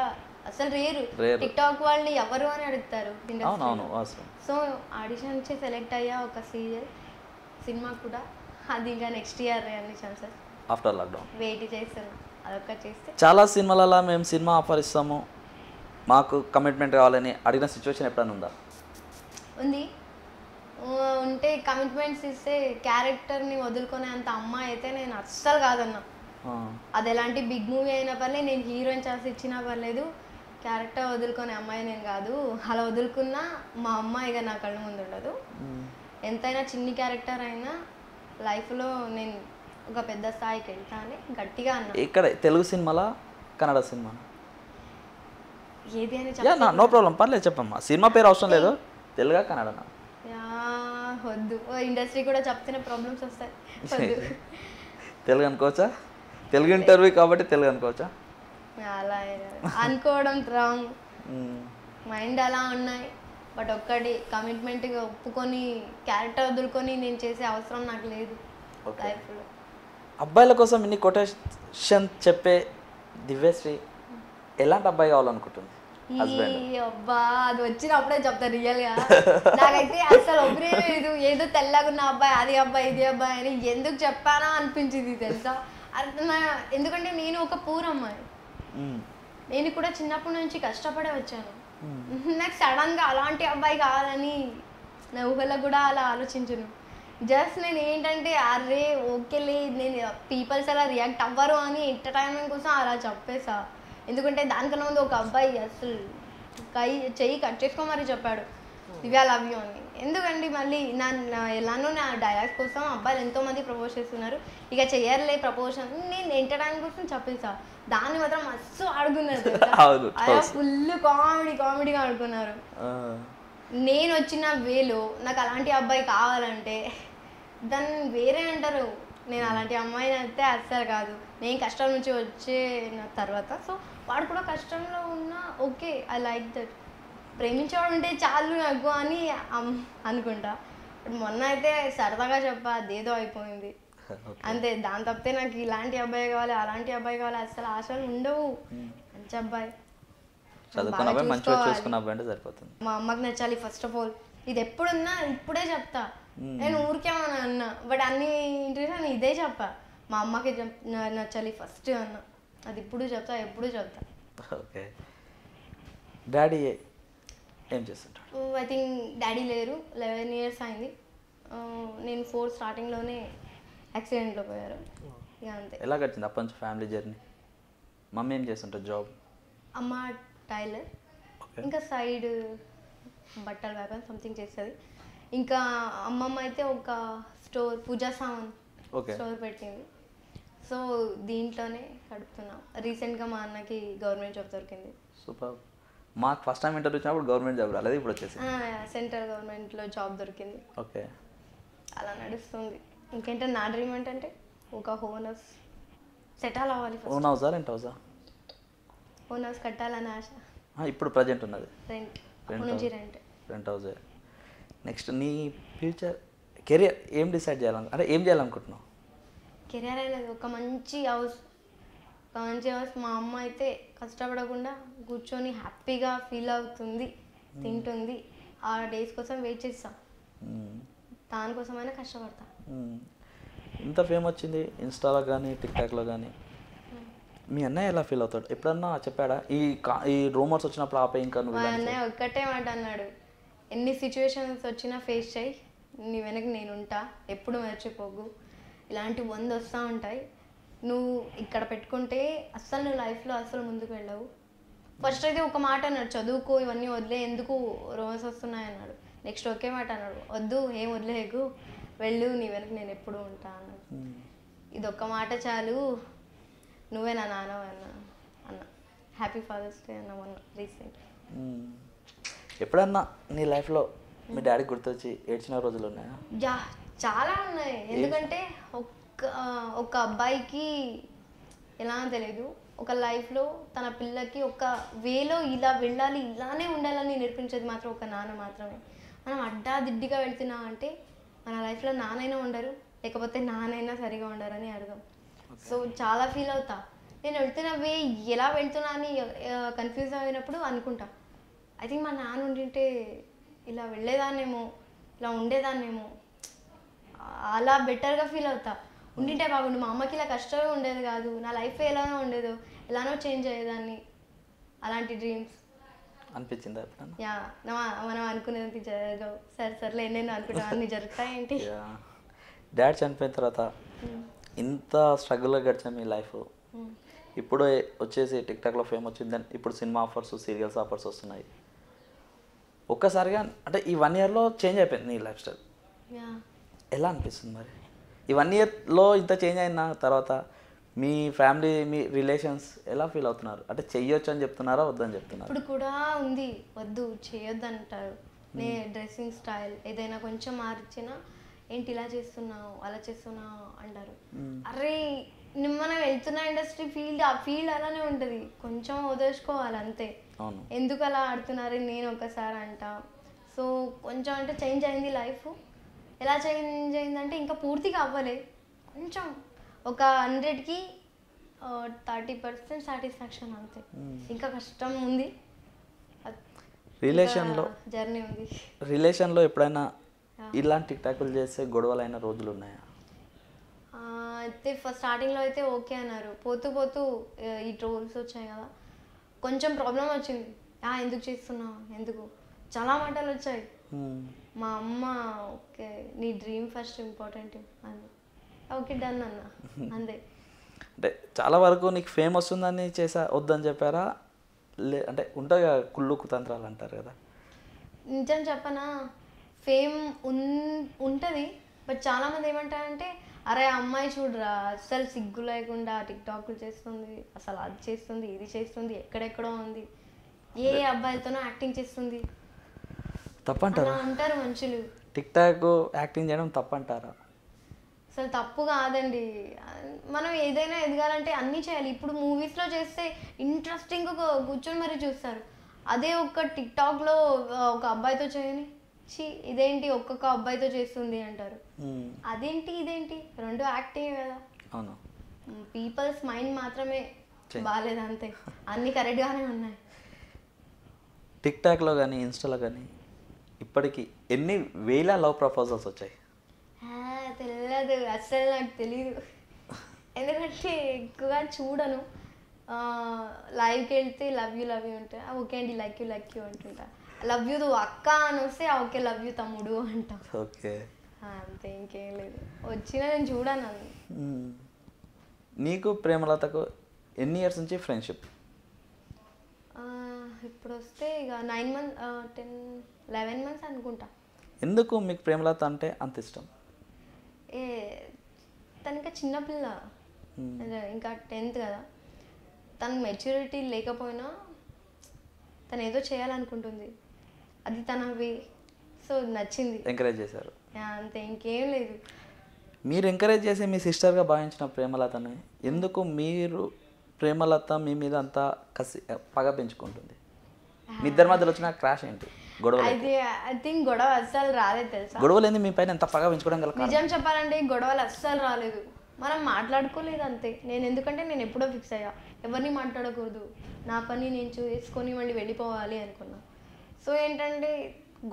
అసలు రేరు. టిక్టాక్ వాళ్ళని ఎవరు అని అడుగుతారు ఇండస్ట్రీలో. సో ఆడిషన్ ఇచ్చి సెలెక్ట్ అయ్యా ఒక సినిమా కూడా, అది ఇంకా నెక్స్ట్ ఇయర్ అన్ని ఛాన్సెస్ ఆఫ్టర్ లాక్డౌన్ వెయిట్ చేస్తాను. అదొక చేస్తే చాలా సినిమాలలో మేము సినిమా ఆఫర్ ఇస్తాము, మాకు కమిట్మెంట్ కావాలని అడిగిన సిచ్యువేషన్ ఎప్పుడైనా ఉందా? ఉంది. ఉంటే కమిట్మెంట్స్ ఇస్తే క్యారెక్టర్ని వదులుకునే అంత అమ్మాయి అయితే నేను అస్సలు కాదన్నా. అది ఎలాంటి బిగ్ మూవీ అయినా పర్లేదు, నేను హీరోయిన్ ఛాన్స్ ఇచ్చినా పర్లేదు, క్యారెక్టర్ వదులుకునే అమ్మాయి నేను కాదు. అలా వదులుకున్నా మా అమ్మాయి ఇక నా కళ్ళ ముందు ఉండదు. ఎంతైనా చిన్ని క్యారెక్టర్ అయినా లైఫ్లో నేను ఒక పెద్ద స్థాయికి వెళ్తా అని గట్టిగా అన్నా. ఇక్కడ తెలుగు సినిమాలా కన్నడ సినిమా ఏది అని నో ప్రాబ్లం, పర్లేదు చెప్పమ్మా. సినిమా పేరు అవసరం లేదు, తెలుగా కన్నడనా? వద్దు, ఇండస్ట్రీ కూడా చెప్తేనే ప్రాబ్లమ్స్ వస్తాయి. వద్దు. తెలుగు అనుకోవచ్చా? తెలుగు ఇంటర్వ్యూ కాబట్టి తెలుగు అనుకోవచ్చా? అలా అనుకోవడం రాంగ్. మైండ్ అలా ఉన్నాయి. బట్ ఒక్కటి కమిట్మెంట్గా ఒప్పుకొని క్యారెక్టర్ వదులుకొని నేను చేసే అవసరం నాకు లేదు లైఫ్లో. అబ్బాయిల కోసం ఇన్ని కొటేషన్ చెప్పే దివ్యశ్రీ ఎలాంటి అబ్బాయి కావాలనుకుంటుంది? అబ్బా అది వచ్చినప్పుడే చెప్తా రియల్గా. నాకైతే అసలు ఒబ్బరే లేదు. ఏదో తెల్లగున్న అబ్బాయి, అది అబ్బాయి, ఇది అబ్బాయి అని ఎందుకు చెప్పానా అనిపించింది తెలుసా. ఎందుకంటే నేను ఒక పూర్ అమ్మాయి, నేను కూడా చిన్నప్పటి నుంచి కష్టపడే వచ్చాను. నాకు సడన్గా అలాంటి అబ్బాయి కావాలని నా ఊహలో కూడా అలా ఆలోచించను. జస్ట్ నేను ఏంటంటే అరే ఓకేలే, నేను పీపుల్స్ అలా రియాక్ట్ అవ్వరు అని ఎంటర్టైన్మెంట్ కోసం అలా చెప్పేసా. ఎందుకంటే దానికన్నా ముందు ఒక అబ్బాయి అసలు చెయ్యి కట్ చేసుకో మరి చెప్పాడు, దివ్య లవ్ యూ అని. ఎందుకండి మళ్ళీ ఎలానో నా డైలాగ్స్ కోసం అబ్బాయిలు ఎంతోమంది ప్రపోజ్ చేస్తున్నారు, ఇక చెయ్యర్లే ప్రపోజన్, నేను ఎంటర్టైన్మెంట్ కోసం చెప్పేసా. దాన్ని మాత్రం మస్తు ఆడుకున్నారు, అలా ఫుల్ కామెడీగా ఆడుకున్నారు. నేను వచ్చిన వేలో నాకు అలాంటి అబ్బాయి కావాలంటే దాన్ని వేరే అంటారు. నేను అలాంటి అమ్మాయిని అయితే అస్సలు కాదు. నేను కష్టం నుంచి వచ్చే తర్వాత సో వాడు కూడా కష్టంలో ఉన్నా ఓకే, ఐ లైక్ దట్. ప్రేమించేవాడు ఉంటే చాలు నాకు అని అనుకుంటా. మొన్న అయితే సరదాగా చెప్పా, అదేదో అయిపోయింది అంతే. దాని తప్పితే నాకు ఇలాంటి అబ్బాయి కావాలి, అలాంటి అబ్బాయి కావాలి అసలు ఆశలు ఉండవు. మంచి అబ్బాయి, మా అమ్మకి నచ్చాలి ఫస్ట్ ఆఫ్ ఆల్. ఇది ఎప్పుడున్నా ఇప్పుడే చెప్తా, నేను ఊరికేమన్నా అన్నా బట్ అన్ని ఇంటర్వ్యూస్ నేను ఇదే చెప్పా, మా అమ్మకి నచ్చాలి ఫస్ట్ అన్న. అది ఇప్పుడు చెప్తా, ఎప్పుడు చెప్తా. ఓకే. డాడీ ఏం చేస్తుంటాడు? ఐ థింక్ డాడీ లేరు, 11 years అయింది. నేను 4 స్టార్టింగ్లోనే యాక్సిడెంట్లో పోయారు. ఇక అంతే. ఎలా గడిచింది అప్పటి నుంచి ఫ్యామిలీ జర్నీ? మమ్మీ ఏం చేస్తుంటారు జాబ్? అమ్మ టైలర్, ఇంకా సైడ్ బట్టల వ్యాపారం సంథింగ్ చేస్తుంది. ఇంకా అమ్మమ్మ అయితే ఒక స్టోర్, పూజా సామాన్ స్టోర్ పెట్టింది. సో దీంట్లోనే గడుపుతున్నాం. రీసెంట్గా మా అన్నకి గవర్నమెంట్ జాబ్ దొరికింది. సూపర్. మాకు ఫస్ట్ టైం ఇంటర్వ్యూ వచ్చినప్పుడు గవర్నమెంట్ జాబ్ రాలేదు, ఇప్పుడు వచ్చేసి సెంట్రల్ గవర్నమెంట్లో జాబ్ దొరికింది. ఓకే, అలా నడుస్తుంది. ఇంకేంటే నా డ్రీమ్ ఏంటంటే ఒక ఓన్ హౌస్ సెటిల్ అవ్వాలి. ఓన్ హౌసా రెంట్ హౌసా? ఓన్ హౌస్ కట్టాలని ఆశ. ఇప్పుడు ప్రజెంట్ ఉన్నది రెంట్ హౌసే. నెక్స్ట్ నీ ఫ్యూచర్ కెరియర్ ఏం డిసైడ్ అంటే ఏం చేయాలనుకుంటున్నావు? కెరియర్ అనేది ఒక మంచి హౌస్, మా అమ్మ అయితే కష్టపడకుండా కూర్చొని హ్యాపీగా ఫీల్ అవుతుంది, తింటుంది. ఆ డేస్ కోసం వెయిట్ చేస్తాం, దానికోసమైనా కష్టపడతా. ఇంత ఫేమ్ వచ్చింది ఇన్స్టాలో కానీ టిక్టాక్లో కానీ, మీ అన్నయ్య ఎలా ఫీల్ అవుతాడు? ఎప్పుడన్నా చెప్పాడా ఈ రూమర్స్ వచ్చినప్పుడు ఆపే ఇంకా నువ్వు? మా అన్నయ్య ఒక్కటే మాట అన్నాడు, ఎన్ని సిచ్యువేషన్స్ వచ్చినా ఫేస్ చేయి, నీ వెనక నేను ఉంటా, ఎప్పుడు మర్చిపోకు, ఇలాంటి 100 వస్తూ ఉంటాయి, నువ్వు ఇక్కడ పెట్టుకుంటే అస్సలు నువ్వు లైఫ్లో అస్సలు ముందుకు వెళ్ళవు. ఫస్ట్ అయితే ఒక మాట అన్నాడు, చదువుకో, ఇవన్నీ వదిలే, ఎందుకు రూమర్స్ వస్తున్నాయి అన్నాడు. నెక్స్ట్ ఒకే మాట అన్నాడు, వద్దు ఏం వదిలేకు, వెళ్ళు, నీ వెనక నేను ఎప్పుడు ఉంటా అన్నాడు. ఇది ఒక్క మాట చాలు, నువ్వే నా నాన్న అన్న. హ్యాపీ ఫాదర్స్ డే అన్న మొన్న రీసెంట్. ఎప్పుడన్నా నీ లైఫ్లో మీ డాడీ గుర్తొచ్చి ఏడ్చిన రోజులు ఉన్నాయా? చాలా ఉన్నాయి. ఎందుకంటే ఒక అబ్బాయికి ఎలా తెలియదు, ఒక లైఫ్లో తన పిల్లకి ఒక వేలో ఇలా వెళ్ళాలి, ఇలానే ఉండాలని నేర్పించేది మాత్రం ఒక నాన్న మాత్రమే. మనం అడ్డాదిడ్డిగా వెళ్తున్నాం అంటే మన లైఫ్లో నాన్నైనా ఉండరు, లేకపోతే నాన్నైనా సరిగా ఉండరని అర్థం. సో చాలా ఫీల్ అవుతా, నేను వెళ్తున్న వే ఎలా వెళ్తున్నా అని కన్ఫ్యూజ్ అయినప్పుడు అనుకుంటా, ఐ థింక్ మా నాన్న ఉండింటే ఇలా వెళ్ళేదాన్నేమో, ఇలా ఉండేదాన్నేమో, అలా బెటర్గా ఫీల్ అవుతా. ఉండింటే బాగుండు, మా అమ్మకి ఇలా కష్టమే ఉండేది కాదు, నా లైఫ్ ఎలానో ఉండేదో, ఎలానో చేంజ్ అయ్యేదాన్ని. అలాంటి డ్రీమ్స్. అనిపించింది ఎప్పుడన్నా? యా మనం అనుకునేది జరగవు. సర్లే నేను అనుకుంటా అన్ని జరుగుతాయి ఏంటి. డాడ్ చనిపోయిన తర్వాత ఇంత స్ట్రగుల్గా గడిచాం మీ లైఫ్. ఇప్పుడు వచ్చేసి టిక్టాక్లో ఫేమ్ వచ్చిందని ఇప్పుడు సినిమా ఆఫర్స్, సీరియల్స్ ఆఫర్స్ వస్తున్నాయి. ఒక్కసారిగా అంటే ఈ 1 yearలో చేంజ్ అయిపోయింది నీ లైఫ్ స్టైల్. ఎలా అనిపిస్తుంది మరి ఈ 1 yearలో ఇంత చేంజ్ అయిన తర్వాత? మీ ఫ్యామిలీ, మీ రిలేషన్స్ ఎలా ఫీల్ అవుతున్నారు? అంటే చెయ్యొచ్చు అని చెప్తున్నారా, వద్దని చెప్తున్నారు? ఇప్పుడు కూడా ఉంది, వద్దు చేయొద్దు అంటారు. నే డ్రెస్సింగ్ స్టైల్ ఏదైనా కొంచెం మార్చినా ఏంటి ఇలా చేస్తున్నావు, అలా చేస్తున్నావు అంటారు. అరే మనం వెళ్తున్న ఇండస్ట్రీ ఫీల్డ్, ఆ ఫీల్డ్ అలానే ఉంటుంది, కొంచెం వదిలేసుకోవాలి అంతే. ఎందుకు అలా ఆడుతున్నారు నేను ఒకసారి అంట. సో కొంచెం అంటే చేంజ్ అయింది లైఫ్. ఎలా చేంజ్ అయిందంటే ఇంకా పూర్తిగా అవ్వలే, కొంచెం ఒక 100కి 30% సాటిస్ఫాక్షన్ అంతే. ఇంకా కష్టం ఉంది, రిలేషన్లో జర్నీ ఉంది. రిలేషన్లో ఎప్పుడైనా ఇలాంటి టిక్టాకులు చేస్తే గొడవలైన రోజులు ఉన్నాయా? అయితే ఫస్ట్ స్టార్టింగ్లో అయితే ఓకే అన్నారు, పోతూ పోతూ ఈ ట్రోల్స్ వచ్చాయి కదా, కొంచెం ప్రాబ్లం వచ్చింది. ఎందుకు చేస్తున్నావు, ఎందుకు, చాలా మాటలు వచ్చాయి. మా అమ్మ ఓకే నీ డ్రీమ్ ఫస్ట్ ఇంపార్టెంట్ అని, ఓకే డన్ అన్న అంతే. అంటే చాలా వరకు నీకు ఫేమ్ వస్తుందని వద్దని చెప్పారా? అంటే ఉంటుంది కదా కుళ్ళు కుతంత్రాలు అంటారు కదా. నిజం చెప్పనా, ఫేమ్ ఉంటుంది, బట్ చాలామంది ఏమంటారంటే అరే అమ్మాయి చూడరా అసలు సిగ్గు లేకుండా టిక్టాక్లు చేస్తుంది, అసలు అది చేస్తుంది, ఇది చేస్తుంది, ఎక్కడెక్కడో ఉంది, ఏ అబ్బాయిలతోనో యాక్టింగ్ చేస్తుంది తప్పంటారా అంటారు మనుషులు. టిక్టాక్ యాక్టింగ్ చేయడం తప్పంటారా? అసలు తప్పు కాదండి. మనం ఏదైనా ఎదగాలంటే అన్నీ చేయాలి. ఇప్పుడు మూవీస్లో చేస్తే ఇంట్రెస్టింగ్గా కూర్చొని మరీ చూస్తారు. అదే ఒక టిక్టాక్లో ఒక అబ్బాయితో చేయని, ఇదేంటి ఒక్కొక్క అబ్బాయితో చేస్తుంది అంటారు. అదేంటి ఇదేంటి, రెండు యాక్టింగ్ కదా. అవును, పీపుల్స్ మైండ్ మాత్రమే బాగాలేదు అంతే, అన్నీ కరెక్ట్గానే ఉన్నాయి. టిక్టాక్లో కానీ ఇన్స్టాలో కానీ ఇప్పటికీ ఎన్ని వేల లవ్ ప్రపోజల్స్ వచ్చాయి? తెలియదు, అస్సలు నాకు తెలీదు. ఎందుకంటే ఎక్కువగా చూడను. లైవ్కి వెళ్తే లవ్ యూ ఉంటా, ఓకే అండి లైక్ యూ అంటుంటా. లవ్ యూ అక్క అని వస్తే ఓకే లవ్ యూ తమ్ముడు అంట. ఓకే అంతే, ఇంకేం లేదు. వచ్చినా నేను చూడను. నీకు ప్రేమలతకు ఎన్ని ఇయర్స్ నుంచి ఫ్రెండ్షిప్? ఇప్పుడు వస్తే ఇక 9 months 11 months అనుకుంటా. ఎందుకు మీకు ప్రేమలత అంటే అంత ఇష్టం? తనక చిన్నపిల్ల, ఇంకా 10th కదా, తన మెచ్యూరిటీ లేకపోయినా తను ఏదో చేయాలనుకుంటుంది, అది తన వే. సో నచ్చింది, ఎంకరేజ్ చేశారు అంతే, ఇంకేం లేదు. మీరు ఎంకరేజ్ చేసి మీ సిస్టర్గా భావించిన ప్రేమలతని ఎందుకు మీరు ప్రేమలత మీ మీద అంతా పగ పెంచుకుంటుంది? మీ ఇద్దరి మధ్యలో వచ్చిన క్రాష్ ఏంటి, గొడవ? అయితే ఐ థింక్ గొడవ అస్సలు రాలేదు తెలుసా. గొడవలు ఏంది మీ పైన ఎంత పగ పెంచుకోవడం గల? నిజం చెప్పాలంటే గొడవలు అస్సలు రాలేదు, మనం మాట్లాడుకోలేదు అంతే. ఎందుకంటే నేను ఎప్పుడో ఫిక్స్ అయ్యా, ఎవరిని మాట్లాడకూడదు, నా పని నేను చేసుకొని మళ్ళీ వెళ్ళిపోవాలి అనుకున్నా. సో ఏంటంటే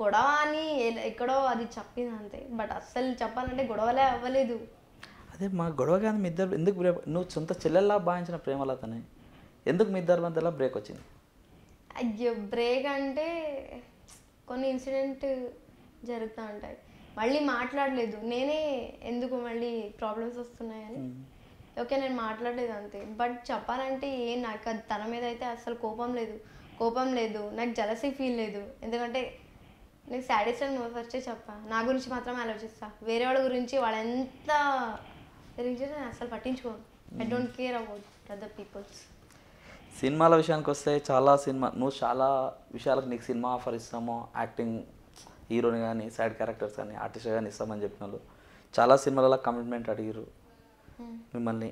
గొడవ అని ఎక్కడో అది చెప్పింది అంతే, బట్ అస్సలు చెప్పాలంటే గొడవలే అవ్వలేదు. అదే మా గొడవ కానీ మీ ఇద్దరు ఎందుకు బ్రేక్? నువ్వు సొంత చెల్లెల్లా భావించిన ప్రేమలతనే ఎందుకు మీ ఇద్దరి మధ్యలో బ్రేక్ వచ్చింది? అయ్యో బ్రేక్ అంటే కొన్ని ఇన్సిడెంట్ జరుగుతూ ఉంటాయి, మళ్ళీ మాట్లాడలేదు. నేనే ఎందుకు మళ్ళీ ప్రాబ్లమ్స్ వస్తున్నాయని ఓకే నేను మాట్లాడలేదు అంతే. బట్ చెప్పాలంటే నాకు అది తన మీద అయితే అసలు కోపం లేదు, నాకు జలసీ ఫీల్ లేదు. ఎందుకంటే నీకు సాడెస్ట్ అని ఫస్టే చెప్పా, నా గురించి మాత్రమే ఆలోచిస్తా, వేరే వాళ్ళ గురించి వాళ్ళు ఎంత రీజన్ నేను అసలు పట్టించుకోను. I don't care about other peoples. సినిమాల విషయానికి వస్తే నువ్వు చాలా విషయాలకు నీకు సినిమా ఆఫర్ ఇస్తామో, యాక్టింగ్ హీరోని కానీ సైడ్ క్యారెక్టర్స్ కానీ ఆర్టిస్ట్ కానీ ఇస్తామని చెప్పిన వాళ్ళు చాలా సినిమాలలో కమిట్మెంట్ అడిగారు మిమ్మల్ని.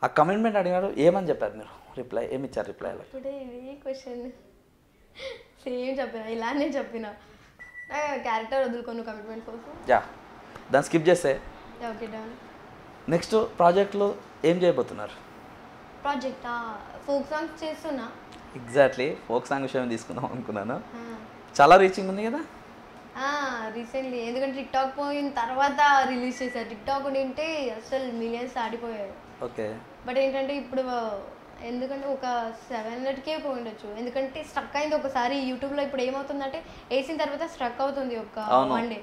ఆ కమిట్మెంట్ అడిగారు, ఏమని చెప్పారు మీరు? రిప్లై ఏమి ఇచ్చారు? రిప్లైలో ఇప్పుడే ఈ క్వశ్చన్ సేమ్ చెప్పిన, ఇలానే చెప్పిన, క్యారెక్టర్ వదులుకోను కమిట్మెంట్ కోసం. దాన్ని స్కిప్ చేస్తే ఓకే డన్. నెక్స్ట్ ప్రాజెక్ట్లో ఏం చేయబోతున్నారు? ప్రాజెక్టా ఫోక్ సాంగ్స్ చేస్తున్నా. ఎగ్జాక్ట్లీ ఫోక్ సాంగ్ విషయం తీసుకుందాం అనుకున్నాను. చాలా రీచింగ్ ఉంది కదా రీసెంట్లీ, ఎందుకంటే టిక్టాక్ పోయిన తర్వాత రిలీజ్ చేశారు. టిక్టాక్ ఉంటే అసలు మిలియన్స్ దాటిపోయారు. ఓకే, బట్ ఏంటంటే ఇప్పుడు ఎందుకంటే ఒక 700K పోయి ఉండొచ్చు. ఎందుకంటే స్ట్రక్ అయింది ఒకసారి యూట్యూబ్లో. ఇప్పుడు ఏమవుతుందంటే వేసిన తర్వాత స్ట్రక్ అవుతుంది ఒక వన్ డే,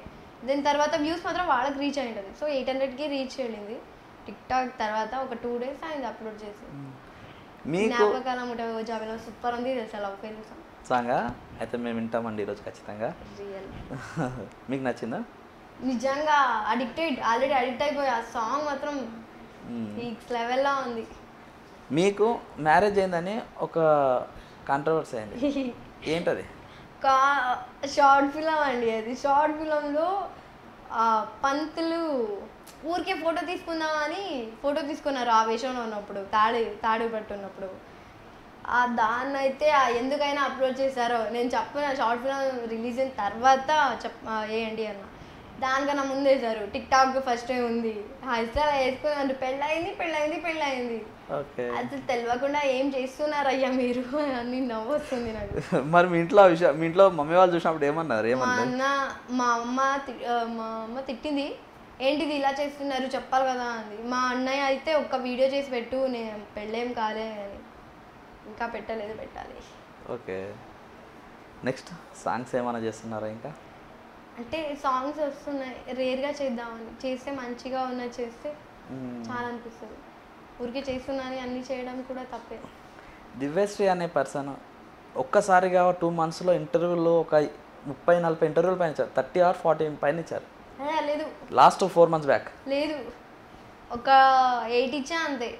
దాని తర్వాత వ్యూస్ మాత్రం వాళ్ళకి రీచ్ అయి ఉంటుంది. సో 800K రీచ్ వెళ్ళింది. టిక్ టాక్ తర్వాత ఒక 2 days అయింది అప్లోడ్ చేసి. జ్ఞాపకాలం ఉంటుంది జాబిలో సూపర్ ఉంది తెలుసా, లవ్ ఫెయిల్ సాంగా అయితే మేము వింటామండి ఈరోజు ఖచ్చితంగా. రియల్ మీకు నచ్చిందా? నిజంగా ఆల్రెడీ అడిక్ట్ అయిపోయి ఆ సాంగ్ మాత్రం పీక్స్ లెవెల్లో ఉంది. మీకు మ్యారేజ్ అయిందని ఒక కాంట్రవర్సీ అయింది, ఏంటది? షార్ట్ ఫిలం అండి అది. షార్ట్ ఫిలంలో పంతులు ఊరికే ఫోటో తీసుకుందామని ఫోటో తీసుకున్నారు ఆవేశంలో ఉన్నప్పుడు, తాడు పట్టున్నప్పుడు. దాన్ని అయితే ఎందుకైనా అప్లోడ్ చేశారో నేను చెప్పిన. షార్ట్ ఫిల్మ్ రిలీజ్ అయిన తర్వాత వేయండి అన్న, దానికన్నా ముందు వేశారు. టిక్ టాక్ ఫస్ట్ టైం ఉంది ఇస్తే అలా వేసుకుని పెళ్ళయింది. అసలు తెలియకుండా ఏం చేస్తున్నారు అయ్యా మీరు అని నవ్వు వస్తుంది నాకు. మరి మీ ఇంట్లో మమ్మీ వాళ్ళు చూసినప్పుడు ఏమన్నారు? మా అమ్మ తిట్టింది, ఏంటిది ఇలా చేస్తున్నారు చెప్పాలి కదా అంది. మా అన్నయ్య అయితే ఒక్క వీడియో చేసి పెట్టు, నేను పెళ్ళేం కాలే అని. ఇంకా పెట్టలేదు, పెట్టాలి. ఓకే, నెక్స్ట్ సాంగ్స్ ఏమైనా చేస్తున్నారా? ఇంకా అంటే సాంగ్స్ వస్తున్నాయి, రేర్గా చేద్దామని. చేస్తే మంచిగా ఉన్నది చేస్తే చాలా అనిపిస్తుంది. ఊరికే చేస్తున్నాను అన్నీ చేయడం కూడా తప్పే. దివ్యశ్రీ అనే పర్సన్ ఒక్కసారిగా 2 monthsలో ఇంటర్వ్యూలో ఒక 30-40 ఇంటర్వ్యూలు పైన ఇచ్చారు. 30 or 40 పైన ఇచ్చారు. లేదు, లాస్ట్ 4 months బ్యాక్ లేదు, ఒక 8 ఇచ్చా అంతే.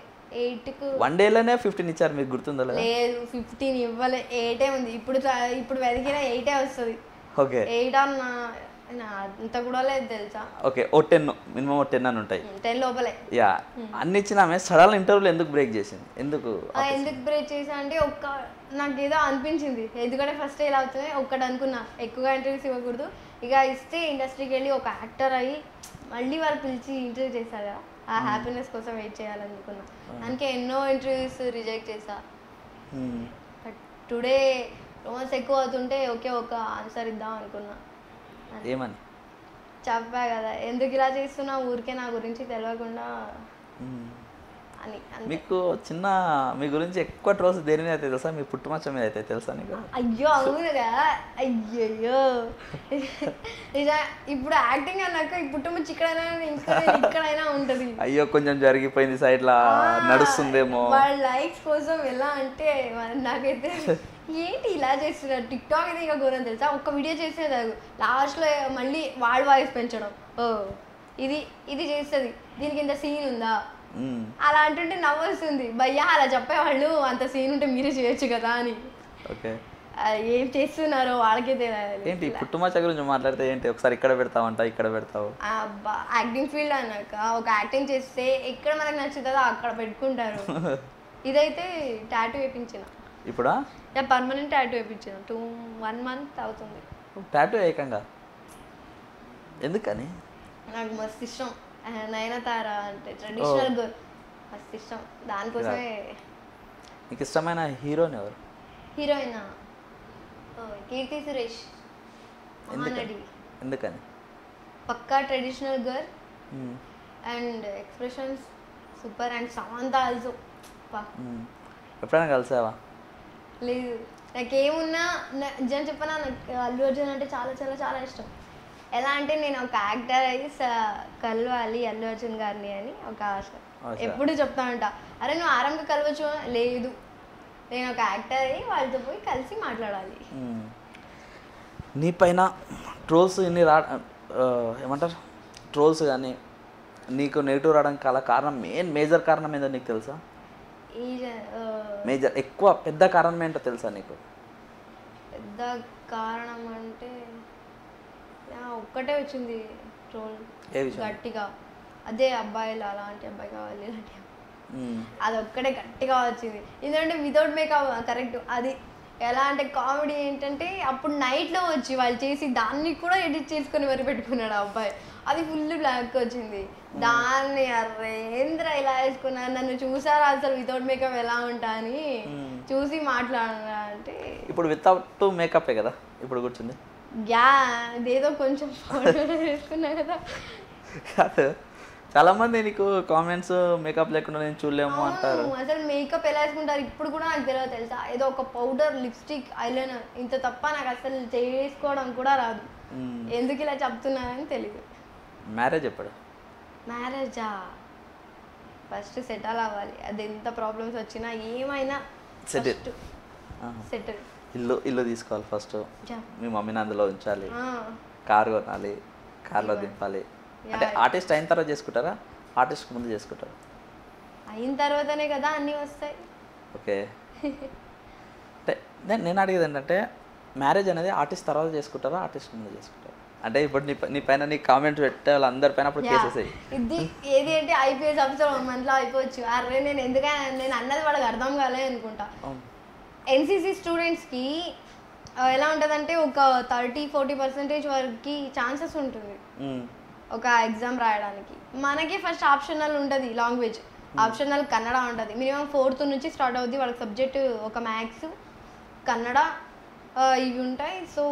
8కు 1 dayలోనే 15 ఇచ్చారు. మీకు గుర్తుందా? లేదు, 15 ఇవ్వలే, 8 ఉంది. ఇప్పుడు వెతికిన 8 వస్తుంది. ఓకే, 8 అన్న అంత కూడా లేదు తెలుసా. ఓకే, ఓ 10 మినిమం 10 అని ఉంటాయి. 10 లోపలే. యా, అన్ని ఇచ్చిన ఆమె సడన్ ఇంటర్వ్యూలో ఎందుకు బ్రేక్ చేసింది? ఎందుకు బ్రేక్ చేసా అంటే నాకు ఏదో అనిపించింది. ఎందుకంటే ఫస్ట్ ఎలా అవుతుంది ఒక్కటి అనుకున్నా, ఎక్కువగా ఇంటర్వ్యూస్ ఇవ్వకూడదు. ఇక ఇస్తే ఇండస్ట్రీకి వెళ్ళి ఒక యాక్టర్ అయ్యి మళ్ళీ వాళ్ళు పిలిచి ఇంటర్వ్యూ చేశారు కదా, ఆ హ్యాపీనెస్ కోసం వెయిట్ చేయాలనుకున్నా. అందుకే ఎన్నో ఇంటర్వ్యూస్ రిజెక్ట్ చేశా. బట్ టుడే రోమన్స్ ఎక్కువ అవుతుంటే ఓకే ఒక ఆన్సర్ ఇద్దాం అనుకున్నా. ఏమని చెప్పా కదా, ఎందుకు ఇలా చేస్తున్నా ఊరికే నా గురించి తెలియకుండా అని. మీకు మీ గురించి ఎక్కువ ట్రోల్స్ దేని మీద అయితే తెలుసా? మీ పుట్టుమచ్చ మీద అయితే తెలుసా నీకు? అయ్యో అవును కదా, అయ్యయ్యో ఇప్పుడు యాక్టింగ్ అన్నాక ఈ పుట్టుమచ్చ ఇక్కడైనా ఉంటుంది. అయ్యో కొంచెం జరిగిపోయింది సైడ్లా నడుస్తుందేమో. వాళ్ళ లైక్స్ కోసం ఎలా అంటే నాకైతే ఏంటి ఇలా చేస్తున్నారు. టిక్ టాక్ అయితే ఇక ఘోరం తెలుసా. ఒక్క వీడియో చేసేది లాస్ట్లో మళ్ళీ వాళ్ళ వాయిస్ పెంచడం, ఇది చేస్తుంది, దీనికి ఇంత సీన్ ఉందా అలా అంటుంటే నవ్వు వస్తుంది. భయ్యా అలా చెప్పేవాళ్ళు, అంత సీన్ ఉంటే మీరే చేయొచ్చు కదా అని. ఓకే, ఏం చేస్తున్నారో వాళ్ళకే తెలియాలి. ఏంటి పుట్టుమచ్చ గురించి మాట్లాడితే ఏంటి? ఒకసారి ఇక్కడ పెడతావంట, ఇక్కడ పెడతావు. యాక్టింగ్ ఫీల్డ్ అన్నాక ఒక యాక్టింగ్ చేస్తే ఎక్కడ మనకు నచ్చుతుందో అక్కడ పెట్టుకుంటారు. ఇదైతే టాటూ వేయించిన. ఇప్పుడా? పర్మనెంట్ టాటూ వేయించిన. 1 month అవుతుంది. టాటూ ఏకంగా ఎందుకని? నాకు మస్తు ఇష్టం. నయనతార అంటే ట్రెడిషనల్ గర్ల్ మస్తు ఇష్టం. దానికోసమే. నీకు ఇష్టమైన హీరోయిన్ ఎవరు? హీరోయిన్ కీర్తి సురేష్, మహానటి. ఎందుకని? పక్కా traditional girl and expressions super. And Samantha also. ఎప్పుడైనా కలిసావా? లేదు, నాకేమున్నా నిజం చెప్పనా, నాకు అల్లు అర్జున్ అంటే చాలా చాలా చాలా ఇష్టం. ఎలా అంటే నేను ఒక యాక్టర్ అయ్యి కలవాలి అల్లు అర్జున్ గారిని అని ఒక ఆశ. ఎప్పుడు చెప్తా ఉంటా, అరే నువ్వు ఆరంగా కలవచ్చు. లేదు, నేను ఒక యాక్టర్ అయ్యి వాళ్ళతో పోయి కలిసి మాట్లాడాలి. నీ పైన ట్రోల్స్ ఇన్ని ఏమంటారు ట్రోల్స్ కానీ నీకు నెగిటివ్ రావడానికి చాలా కారణం, మేజర్ కారణం ఏందో నీకు తెలుసా? మేజర్ ఎక్కువ పెద్ద కారణం ఏంటో తెలుసా నీకు? పెద్ద కారణం అంటే ఒక్కటే వచ్చింది ట్రోల్ గట్టిగా, అదే అబ్బాయిలు అలాంటి అబ్బాయి కావాలి ఇలాంటి అది ఒక్కటే గట్టిగా వచ్చింది. ఎందుకంటే వితౌట్ మేకప్ కరెక్ట్. అది ఎలా అంటే కామెడీ ఏంటంటే అప్పుడు నైట్లో వచ్చి వాళ్ళు చేసి దాన్ని కూడా ఎడిట్ చేసుకొని మరి పెట్టుకున్నాడు ఆ అబ్బాయి. అది ఫుల్ బ్లాక్ వచ్చింది. దాన్ని అరేంద్ర ఇలా వేసుకున్నాను, నన్ను చూసారా అసలు వితౌట్ మేకప్ ఎలా ఉంటా అని చూసి మాట్లాడరా అంటే. ఇప్పుడు వితౌట్ మేకప్ కదా ఇప్పుడు కూర్చుంది. ఇదేదో కొంచెం ఫోటో వేసుకున్నా కదా. కాదు, చాలా మంది నీకు కామెంట్స్ మేకప్ లేకుండా నేను చూడలేము అంటారు. అసలు మేకప్ ఎలా వేసుకుంటారు ఇప్పుడు కూడా నాకు తెలియదు తెలుసా. ఏదో ఒక పౌడర్, లిప్స్టిక్, ఐలైనర్ ఇంత తప్ప నాకు అసలు చేసుకోవడం కూడా రాదు. ఎందుకు ఇలా చెప్తున్నానని తెలియదు. మ్యారేజ్ ఎప్పుడు? మ్యారేజా ఫస్ట్ సెటిల్ అవ్వాలి. అది ఎంత ప్రాబ్లమ్స్ వచ్చినా ఏమైనా సెటిల్. ఇల్లు తీసుకోవాలి ఫస్ట్, మీ మమ్మీని అందులో ఉంచాలి, కార్ కొనాలి, కార్లో దింపాలి. అంటే ఆర్టిస్ట్ అయిన తర్వాత చేసుకుంటారా, ఆర్టిస్ట్ ముందు చేసుకుంటారా? అయిన తర్వాతనే కదా అన్నీ వస్తాయి. ఓకే. అంటే నేను అడిగేది ఏంటంటే మ్యారేజ్ అనేది ఆర్టిస్ట్ తర్వాత చేసుకుంటారా, ఆర్టిస్ట్ ముందు చేసుకుంటారా? అంటే ఇప్పుడు నీ పైన నీ కామెంట్ పెట్టే వాళ్ళందరి పైన అప్పుడు చేసేసాయి. ఇది ఏది అంటే ఐపీఎస్ ఆఫీసర్ 1 monthలో అయిపోవచ్చు. అరే నేను ఎందుకని నేను అన్నది వాళ్ళకి అర్థం కాలే అనుకుంటా. ఎన్సీసీ స్టూడెంట్స్కి ఎలా ఉంటుందంటే ఒక 30-40% వరకు ఛాన్సెస్ ఉంటుంది ఒక ఎగ్జామ్ రాయడానికి. మనకి ఫస్ట్ ఆప్షనల్ ఉంటుంది లాంగ్వేజ్, ఆప్షనల్ కన్నడ ఉంటుంది. మినిమం 4th నుంచి స్టార్ట్ అవుద్ది వాళ్ళకి సబ్జెక్టు. ఒక మ్యాథ్స్, కన్నడ ఇవి ఉంటాయి. సో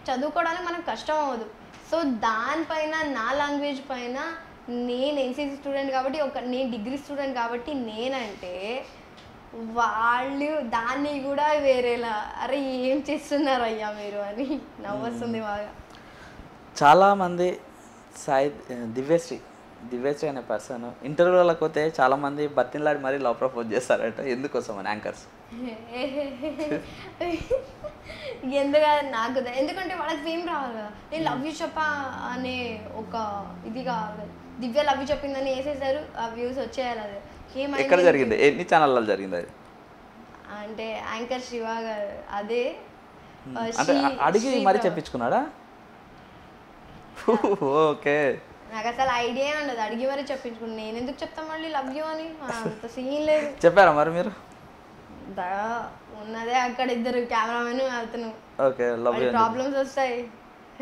చదువుకోవడానికి మనకు కష్టం అవ్వదు. సో దానిపైన నా లాంగ్వేజ్ పైన నేను ఎన్సీసీ స్టూడెంట్ కాబట్టి నేను డిగ్రీ స్టూడెంట్ కాబట్టి నేనంటే వాళ్ళు దాన్ని కూడా వేరేలా అరే ఏం చేస్తున్నారు అయ్యా మీరు అని నవ్వొస్తుంది బాగా. చాలామంది దివ్యశ్రీ అనే పర్సన్ ఇంటర్వ్యూలకు పోతే చాలామంది బతిలాడి మరీ లవ్ ప్రపోజ్ చేస్తారట. ఎందుకోసం అని యాంకర్స్? నాకు ఎందుకంటే వాళ్ళకి ఫేమ్ రావాలి కదా. నేను లవ్ యూ చెప్పా అనే ఒక ఇది కావాలి. దివ్య లవ్ యూ చెప్పిందని వేసేసారు, ఆ వ్యూస్ వచ్చేయాలి. అది ఎక్కడ జరిగింది, ఎన్ని ఛానల్లో జరిగింది అది? అంటే యాంకర్ శివ గారు అదే అడిగి మరి చెప్పించుకున్నాడా? ఓకే. నాకు అసలు ఐడియా ఉండదు, అడిగి మరీ చెప్పించుకున్నాను. నేను ఎందుకు చెప్తాను మళ్ళీ లవ్ యూ అని, అంత సీన్ లేదు. చెప్పారా మరి మీరు? ఉన్నదే అక్కడ ఇద్దరు కెమెరామెన్ అతను. ఓకే, ప్రాబ్లమ్స్ వస్తాయి.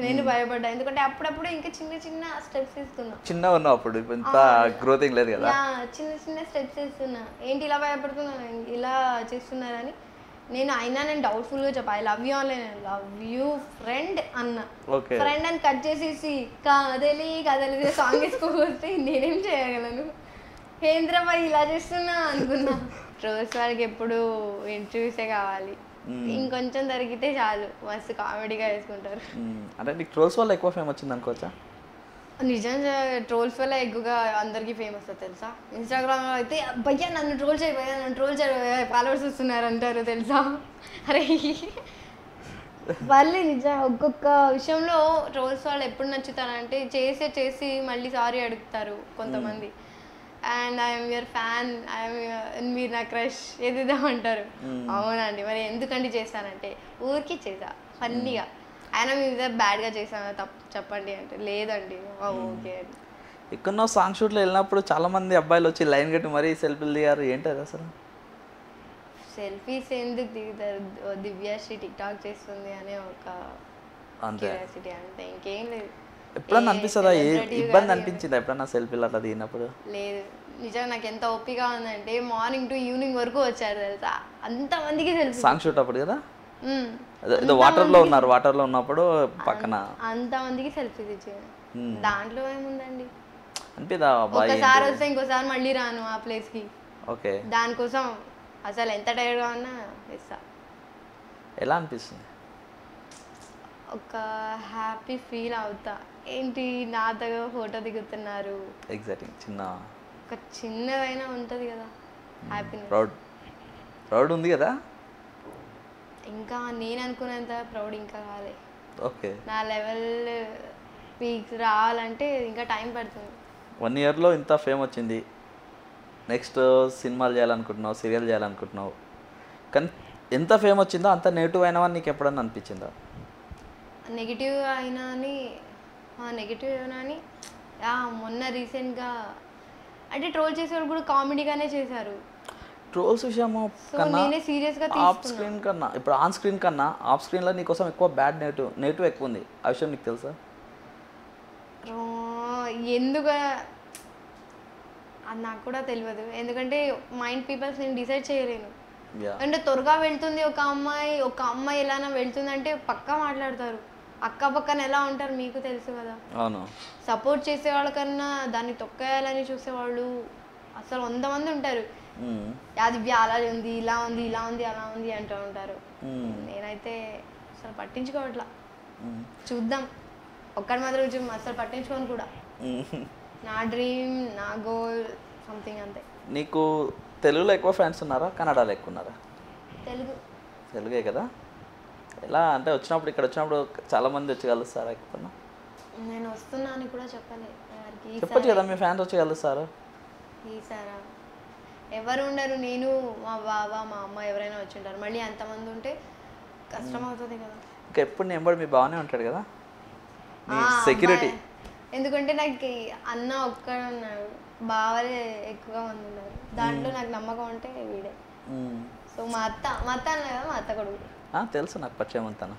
నేను భయపడ్డా ఎందుకంటే అప్పుడప్పుడు ఇంకా చిన్న చిన్న స్టెప్స్ ఇస్తున్నా. చిన్న ఉన్నావు అప్పుడు, ఇంత గ్రోతింగ్ లేదు కదా. చిన్న చిన్న స్టెప్స్ ఇస్తున్నా. ఏంటి ఇలా భయపడుతున్నా, ఇలా చేస్తున్నారని. నేను డౌట్ఫుల్గా చెప్పా I love you online, love you friend అన్న. ఫ్రెండ్ అని కట్ చేసేసి కదలి సాంగ్ వేసుకోకపోతే నేనేం చేయగలను? హేంద్రబాయ్ ఇలా చేస్తున్నా అనుకున్నా. రోజ్ వాళ్ళకి ఎప్పుడు ఇంటర్వ్యూసే కావాలి, ఇంకొంచెం దొరికితే చాలు మస్తు కామెడీగా వేసుకుంటారు. అంటే నీకు ట్రోల్స్ వల్ల ఎక్కువ ఫేమ్ వచ్చింది అనుకోవచ్చా? నిజంగా ట్రోల్స్ వల్ల ఎక్కువగా అందరికీ ఫేమస్ అవుతుంది తెలుసా. ఇన్స్టాగ్రామ్లో అయితే భయ్యా నన్ను ట్రోల్ చేయబోయా, నన్ను ట్రోల్ చేయబోయా, ఫాలోవర్స్ వస్తున్నారు అంటారు తెలుసా. అరే వాళ్ళు నిజంగా ఒక్కొక్క విషయంలో ట్రోల్స్ వాళ్ళు ఎప్పుడు నచ్చుతారంటే చేసి మళ్ళీ సారీ అడుగుతారు కొంతమంది. అండ్ ఐఎమ్ యువర్ ఫ్యాన్, మీరు నా క్రష్ ఏదిదా అంటారు. అవునండి, మరి ఎందుకండి చేశానంటే ఊరికి చేసా ఫన్నీగా. ఆయన మీ మీద బ్యాడ్గా చేశాను తప్పు చెప్పండి అంటే లేదండి ఓకే అని. ఎక్కడో సాంగ్ షూట్లో వెళ్ళినప్పుడు చాలా మంది అబ్బాయిలు వచ్చి లైన్ కట్టి మరీ సెల్ఫీలు దిగారు, ఏంటది అసలు? సెల్ఫీస్ ఎందుకు దిగుతారు, దివ్యశ్రీ టిక్ టాక్ చేస్తుంది అనే ఒక క్యూరియాసిటీ అంతే, ఇంకేం లేదు. ఎప్పుడన్నా అనిపిస్తుందా, ఇబ్బంది అనిపించిందా ఎప్పుడన్నా సెల్ఫీలు అట్లా దిగినప్పుడు? లేదు, నిజంగా నాకు ఎంత ఓపిక ఉందంటే మార్నింగ్ టు ఈవినింగ్ వరకు వచ్చారు తెలుసా అంతమందికి సెల్ఫీ. సాంగ్ షూట్ అప్పుడు కదా, వాటర్లో ఉన్నారు, వాటర్లో ఉన్నప్పుడు పక్కన అంతమందికి సెల్ఫీ తెచ్చాను. దాంట్లో ఏముందండి, అనిపిదా ఒకసారి వస్తే ఇంకోసారి మళ్ళీ రాను ఆ ప్లేస్కి. ఓకే, దానికోసం అసలు ఎంత టైర్డ్గా ఉన్నా ఇస్తా. ఎలా అనిపిస్తుంది? ఒక హ్యాపీ ఫీల్ అవుతా. ఏంటి నాతో ఫోటో దిగుతున్నారు, ఎగ్జాక్ట్లీ చిన్న ఒక చిన్నదైనా ఉంటుంది కదా హ్యాపీనెస్. ప్రౌడ్ ఉంది కదా. ఇంకా నేను అనుకున్నంత ప్రౌడ్ ఇంకా కాలే. ఓకే, నా లెవెల్ పీక్స్ రావాలంటే ఇంకా టైం పడుతుంది. 1 yearలో ఇంత ఫేమ్ వచ్చింది, నెక్స్ట్ సినిమాలు చేయాలనుకుంటున్నావు, సీరియల్ చేయాలనుకుంటున్నావు, కానీ ఎంత ఫేమ్ వచ్చిందో అంత నెగిటివ్ అయినా నీకు ఎప్పుడన్నా అనిపించిందా? నెగిటివ్ అయినా అని మొన్న రీసెంట్గా అంటే ట్రోల్ చేసేవాళ్ళు కూడా కామెడీగానే చేశారు. ట్రోల్స్ విషయము కన్నా ఆఫ్ స్క్రీన్ కన్నా ఇప్పుడు ఆన్ స్క్రీన్ కన్నా ఆఫ్ స్క్రీన్లో నీకోసం ఎక్కువ బ్యాడ్ నెగిటివ్ ఎక్కువ ఉంది. ఆ విషయం నీకు తెలుసా? ఎందుకు అది నాకు కూడా తెలియదు, ఎందుకంటే మైండ్ పీపుల్స్ నేను డిసైడ్ చేయలేను. అంటే త్వరగా వెళ్తుంది ఒక అమ్మాయి ఎలానా వెళ్తుంది అంటే పక్కా మాట్లాడతారు. అక్క పక్కన ఎలా ఉంటారు మీకు తెలుసు కదా. అవును. సపోర్ట్ చేసే వాళ్ళకన్నా దాన్ని తొక్కేయాలని చూసేవాళ్ళు అసలు 100 మంది ఉంటారు. అది అలా ఉంది, ఇలా ఉంది, ఇలా ఉంది, అలా ఉంది అంటూ ఉంటారు. నేనైతే అసలు పట్టించుకోవట్లా. చూద్దాం, ఒక్కడి మాత్రం అసలు పట్టించుకోను కూడా. నా డ్రీమ్, నా గోల్ సంథింగ్ అంతే. నీకు తెలుగులో ఎక్కువ ఫ్రెండ్స్ ఉన్నారా, కన్నడలో ఎక్కువ ఉన్నారా? తెలుగే కదా. ఎలా అంటే వచ్చినప్పుడు ఇక్కడ వచ్చినప్పుడు చాలా మంది వచ్చి కలుస్తారా? ఎక్కువ నేను వస్తున్నా అని కూడా చెప్పలేదు. చెప్పచ్చు కదా, మీ ఫ్యాన్స్ వచ్చి కలుస్తారు. ఈసారా ఎవరు ఉండరు, నేను మా బావ మా అమ్మ ఎవరైనా వచ్చి ఉంటారు. మళ్ళీ అంతమంది ఉంటే కష్టం అవుతుంది కదా. ఇంకా ఎప్పుడు నేను మీ బాగానే ఉంటాడు కదా సెక్యూరిటీ. ఎందుకంటే నాకు అన్న ఒక్కడే ఉన్నాడు, బావలే ఎక్కువగా మంది ఉన్నారు. దాంట్లో నాకు నమ్మకం ఉంటే వీడే. సో మా అత్త అన్న కదా, మా అత్త కొడుకు తెలుసు నాకు, పరిచయం అంతాను.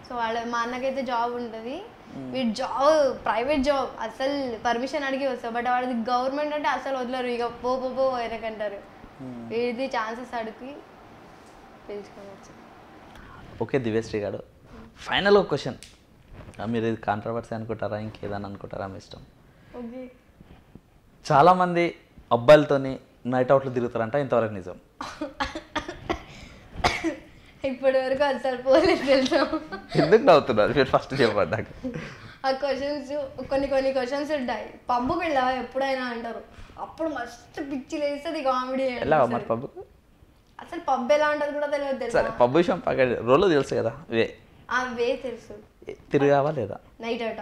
సో మా అన్నకైతే జాబ్ ఉంటుంది. వీడి జాబ్ ప్రైవేట్ జాబ్, అసలు పర్మిషన్ అడిగి వస్తావు. బట్ వాడిది గవర్నమెంట్ అంటే అసలు వదలరు, ఇక పో వెనకంటారు. వీడిది ఛాన్సెస్ అడిగి పిలుచుకోవచ్చు. ఓకే దివ్యశ్రీ గారు, ఫైనల్ ఒక క్వశ్చన్. మీరు ఇది కాంట్రవర్సీ అనుకుంటారా, ఇంకేదన్నా అనుకుంటారా, మీ ఇష్టం. ఓకే. చాలామంది అబ్బాయిలతోని నైట్ అవుట్లు తిరుగుతారంట, ఇంతవరకు నిజం? ఇప్పటి వరకు అసలు పోలేదు తెలుసా. ఎందుకు నవ్వుతున్నారు మీరు? ఫస్ట్ చెప్పండి. ఆ క్వశ్చన్స్ కొన్ని క్వశ్చన్స్ ఉంటాయి. పబ్బుకి వెళ్ళావా ఎప్పుడైనా అంటారు, అప్పుడు మస్తు పిచ్చి లేస్తుంది కామెడీ. ఎలా మరి పబ్బు? అసలు పబ్ ఎలా ఉంటుంది కూడా తెలియదు తెలుసా. పబ్బు విషయం పక్కన, రోడ్లో తెలుసు కదా వే తెలుసు. తిరిగావా లేదా? నైట్ అట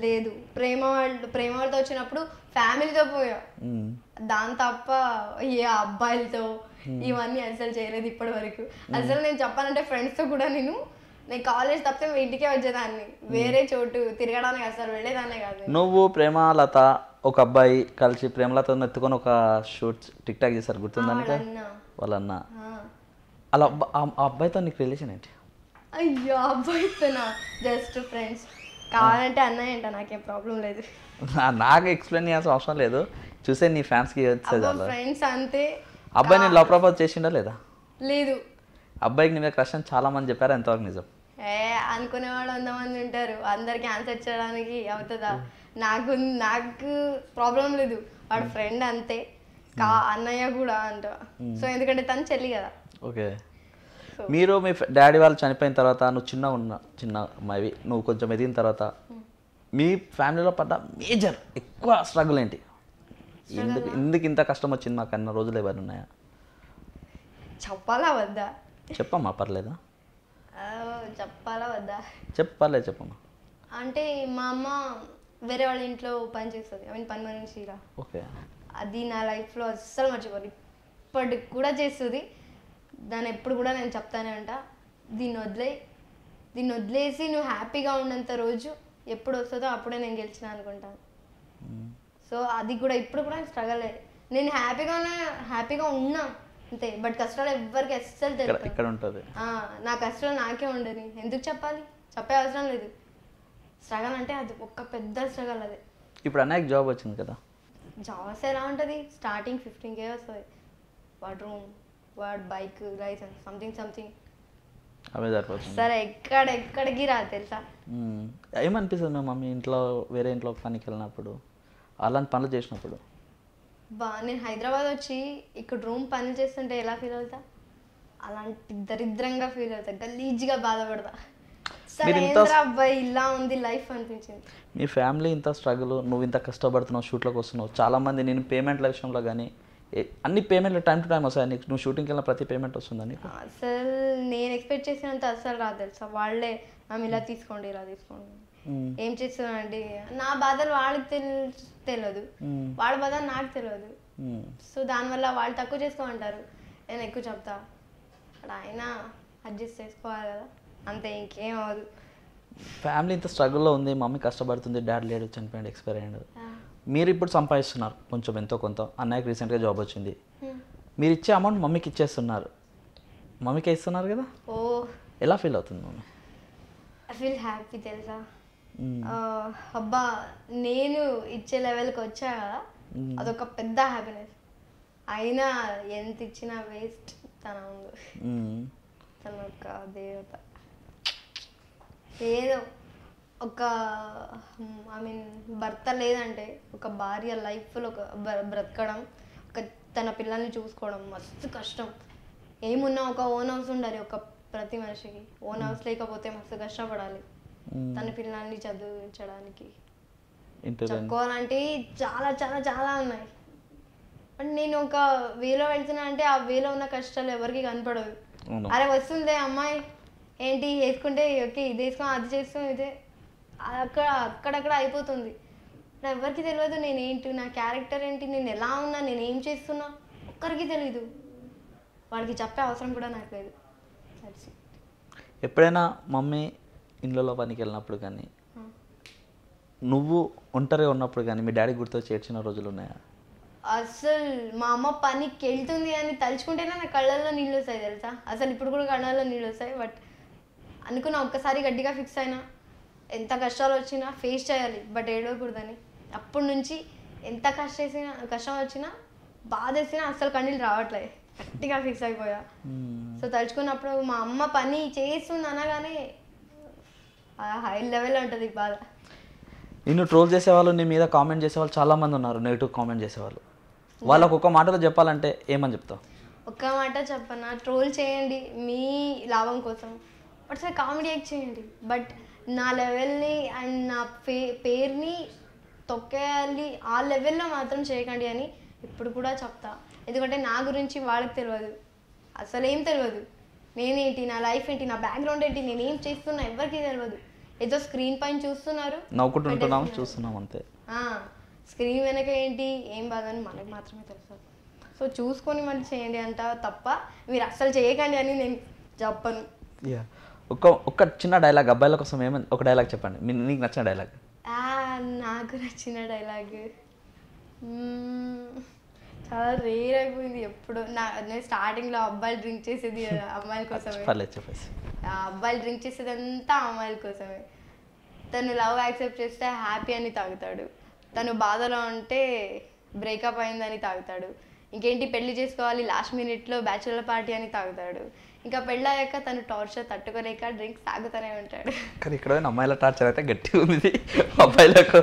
లేదు. ప్రేమ వాళ్ళతో వచ్చినప్పుడు ఫ్యామిలీతో పోయా, దాని తప్ప ఏ అబ్బాయిలతో ఇవన్నీ అసలు చేయలేదు ఇప్పటి వరకు. అసలు నేను చెప్పాలంటే ఫ్రెండ్స్తో కూడా నేను కాలేజ్ తప్పితే ఇంటికే వచ్చేదాన్ని, వేరే చోటు తిరగడానికి అసలు వెళ్ళేదాన్నే కాదు. నువ్వు ప్రేమలత ఒక అబ్బాయి కలిసి ప్రేమలత ఎత్తుకొని ఒక షూట్ టిక్ టాక్ చేశారు, గుర్తుందని? వాళ్ళ అన్న. అలా ఆ అబ్బాయితో నీకు రిలేషన్ ఏంటి? అయ్యో, అబ్బాయితోనా? Just friends. కావాలంటే అన్నయ్య అంట, నాకేం ప్రాబ్లం లేదు. నాకు ఎక్స్ప్లెయిన్ చేయాల్సిన అవసరం లేదు, చూసే నీ ఫ్యాన్స్కి ఫ్రెండ్స్ అంతే. అబ్బాయి నేను లవ్ ప్రపోజ్ చేసిండా లేదా? లేదు. అబ్బాయికి నీ మీద క్రష్ అని చాలా మంది చెప్పారు, ఎంతవరకు నిజం? అనుకునే వాళ్ళు 100 మంది ఉంటారు, అందరికి ఆన్సర్ చేయడానికి అవుతుందా? నాకు ప్రాబ్లం లేదు, వాడు ఫ్రెండ్ అంతే. అన్నయ్య కూడా అంట. సో ఎందుకంటే తను చెల్లి కదా. ఓకే. మీరు మీ డాడీ వాళ్ళు చనిపోయిన తర్వాత నువ్వు చిన్న అమ్మాయివి, నువ్వు కొంచెం ఎదిగిన తర్వాత మీ ఫ్యామిలీలో పడ్డ మేజర్ ఎక్కువ స్ట్రగుల్ ఏంటి? ఎందుకు ఇంత కష్టం వచ్చింది మాకు అన్న రోజులు ఏమైనా ఉన్నాయా? చెప్పాలా వద్దా? చెప్పమ్మా, పర్లేదా? చెప్పాలా వద్దా? పర్లేదు, చెప్పమ్మా. అంటే మా అమ్మ వేరే వాళ్ళ ఇంట్లో పని చేస్తుంది, పని మనిషిగా. ఓకే. అది నా లైఫ్లో అస్సలు మర్చిపోదు, ఇప్పటికి కూడా చేస్తుంది. దాన్ని ఎప్పుడు కూడా నేను చెప్తానే ఉంటా, దీన్ని వదిలేసి నువ్వు హ్యాపీగా ఉన్నంత రోజు ఎప్పుడు వస్తుందో అప్పుడే నేను గెలిచిన అనుకుంటాను. సో అది కూడా ఇప్పుడు కూడా స్ట్రగల్. నేను హ్యాపీగా ఉన్నా అంతే, బట్ కష్టాలు ఎవ్వరికి అస్సలు తెలియదు. నా కష్టాలు నాకే ఉండని ఎందుకు చెప్పాలి, చెప్పే అవసరం లేదు. స్ట్రగల్ అంటే అది ఒక పెద్ద స్ట్రగల్. అది ఇప్పుడు అన్నయ్యకి జాబ్ వచ్చింది కదా. జాబ్స్ ఎలా ఉంటుంది, స్టార్టింగ్ 15K వస్తుంది. వాడు రూమ్, వాడు బైక్ లైసెన్స్ సంథింగ్ అవే సరిపోతుంది. సరే ఎక్కడికి రా తెలుసా. ఏమనిపిస్తుంది మేము మమ్మీ ఇంట్లో వేరే ఇంట్లో పనికి వెళ్ళినప్పుడు, అలాంటి పనులు చేసినప్పుడు? నేను హైదరాబాద్ వచ్చి ఇక్కడ రూమ్ పనులు చేస్తుంటే ఎలా ఫీల్ అవుతా, అలాంటి దరిద్రంగా ఫీల్ అవుతా, గలీజ్గా బాధపడతా. అబ్బాయి ఇలా ఉంది లైఫ్ అనిపించింది. మీ ఫ్యామిలీ ఇంత స్ట్రగుల్, నువ్వు ఇంత కష్టపడుతున్నావు, షూట్లోకి వస్తున్నావు. చాలామంది నేను పేమెంట్ల విషయంలో కానీ అన్ని పేమెంట్లు టైం టు టైం వస్తాయి, నువ్వు షూటింగ్కి వెళ్ళిన ప్రతి పేమెంట్ వస్తుందని? అసలు నేను ఎక్స్పెక్ట్ చేసినంత అసలు రాదు తెలుసా. వాళ్ళే మేము ఇలా తీసుకోండి ఏం చేస్తున్నానండి, నా బాధలు వాళ్ళకి తెలియదు, వాళ్ళ బాధ నాకు తెలియదు. సో దానివల్ల వాళ్ళు తక్కువ చేసుకోమంటారు, నేను ఎక్కువ చెప్తా. అక్కడ అయినా అడ్జస్ట్ చేసుకోవాలి కదా, అంతే, ఇంకేం అవ్వదు. ఫ్యామిలీ ఇంత స్ట్రగుల్లో ఉంది, మమ్మీ కష్టపడుతుంది, డాడీ లేడు, చనిపోయాడు, ఎక్స్పైర్ అయ్యాడు. మీరు ఇప్పుడు సంపాదిస్తున్నారు కొంచెం ఎంతో కొంత, అన్నయ్యకి రీసెంట్గా జాబ్ వచ్చింది, మీరు ఇచ్చే అమౌంట్ మమ్మీకి ఇచ్చేస్తున్నారు, మమ్మీకి ఇస్తున్నారు కదా. ఓ, ఎలా ఫీల్ అవుతుంది మమ్మీ? ఐ ఫీల్ హ్యాపీ తెలుసా. అబ్బా, నేను ఇచ్చే లెవెల్కి వచ్చా కదా, అదొక పెద్ద హ్యాపీనెస్. అయినా ఎంత ఇచ్చినా వేస్ట్ తన ముందు. తన ఒక దేవత. ఏదో ఒక ఐ మీన్ భర్త లేదంటే ఒక భార్య లైఫ్లో ఒక బ్రతకడం, ఒక తన పిల్లల్ని చూసుకోవడం మస్తు కష్టం. ఏమున్నా ఒక ఓన్ హౌస్ ఉండాలి ఒక ప్రతి మనిషికి. ఓన్ హౌస్ లేకపోతే మస్తు కష్టపడాలి తన పిల్లల్ని చదివించడానికి. చెప్పుకోవాలంటే చాలా చాలా చాలా ఉన్నాయి. బట్ నేను ఒక వేలో వెళ్తున్నా అంటే ఆ వేలో ఉన్న కష్టాలు ఎవరికి కనపడదు. అరే వస్తుందే అమ్మాయి ఏంటి వేసుకుంటే ఓకే ఇది వేసుకో అది చేసుకో ఇదే అక్కడక్కడ అయిపోతుంది. ఎవరికి తెలియదు నేనేంటి, నా క్యారెక్టర్ ఏంటి, నేను ఎలా ఉన్నా, నేను ఏం చేస్తున్నా ఒక్కరికి తెలీదు. వాడికి చెప్పే అవసరం కూడా నాకు లేదు. ఎప్పుడైనా మమ్మీ ఇంట్లో పనికి వెళ్ళినప్పుడు కానీ నువ్వు ఒంటరిగా ఉన్నప్పుడు కానీ మీ డాడీ గుర్తు చేర్చిన రోజులు ఉన్నాయా? అసలు మా అమ్మ పనికి వెళ్తుంది అని తలుచుకుంటేనే నా కళ్ళల్లో నీళ్ళు వస్తాయి తెలుసా. అసలు ఇప్పుడు కూడా కళ్ళల్లో నీళ్ళు వస్తాయి. బట్ అనుకున్నా ఒక్కసారి గట్టిగా ఫిక్స్ అయినా ఎంత కష్టాలు వచ్చినా ఫేస్ చేయాలి, బట్ ఏడవకూడదని. అప్పటి నుంచి ఎంత కష్టం వచ్చినా బాధ వేసినా అసలు కన్నీళ్ళు రావట్లేదు. గట్టిగా ఫిక్స్ అయిపోయా. సో తలుచుకున్నప్పుడు మా అమ్మ పని చేస్తుంది అనగానే హై లెవెల్ ఉంటుంది బాధ. నిన్ను ట్రోల్ చేసేవాళ్ళు, నీ మీద కామెంట్ చేసేవాళ్ళు చాలామంది ఉన్నారు, నెగిటివ్ కామెంట్ చేసేవాళ్ళు. వాళ్ళకు ఒక మాటతో చెప్పాలంటే ఏమని చెప్తావు? ఒక్క మాట చెప్పనా, ట్రోల్ చేయండి మీ లాభం కోసం, బట్ సార్ కామెడీ యాక్ట్ చేయండి. బట్ నా లెవెల్ని అండ్ నా పేరుని తొక్కేయాలి ఆ లెవెల్లో మాత్రం చేయకండి అని ఇప్పుడు కూడా చెప్తా. ఎందుకంటే నా గురించి వాళ్ళకి తెలియదు, అసలేం తెలియదు. నేనేంటి, నా లైఫ్ ఏంటి, నా బ్యాక్గ్రౌండ్ ఏంటి, నేనేం చేస్తున్నా ఎవరికి తెలియదు. ఏదో స్క్రీన్ పైన చూస్తున్నారు, నవ్వుకుంటున్నాం చూస్తున్నాం అంతే. స్క్రీన్ వెనక ఏంటి ఏం బాధని మనకు మాత్రమే తెలుసు. సో చూసుకొని మరి చేయండి అంట తప్ప మీరు అస్సలు చేయకండి అని నేను చెప్పను. ఒక చిన్న డైలాగ్ అబ్బాయిల కోసం ఏమని ఒక డైలాగ్ చెప్పండి, నీకు నచ్చిన డైలాగ్. నాకు నచ్చిన డైలాగ్ చాలా రేర్ అయిపోయింది. ఎప్పుడు నేను స్టార్టింగ్లో అబ్బాయిలు డ్రింక్ చేసేది అమ్మాయిల కోసమే. అబ్బాయిలు డ్రింక్ చేసేది అంతా అమ్మాయిల కోసమే. తను లవ్ యాక్సెప్ట్ చేస్తే హ్యాపీ అని తాగుతాడు, తను బాధలో ఉంటే బ్రేకప్ అయిందని తాగుతాడు, ఇంకేంటి పెళ్లి చేసుకోవాలి లాస్ట్ మినిట్లో బ్యాచులర్ పార్టీ అని తాగుతాడు, ఇంకా పెళ్ళయ్యాక తను టార్చర్ తట్టుకోలేక డ్రింక్స్ తాగుతూనే ఉంటాడు. కానీ ఇక్కడ అమ్మాయిల టార్చర్ అయితే గట్టిగా ఉంది అబ్బాయిలకు.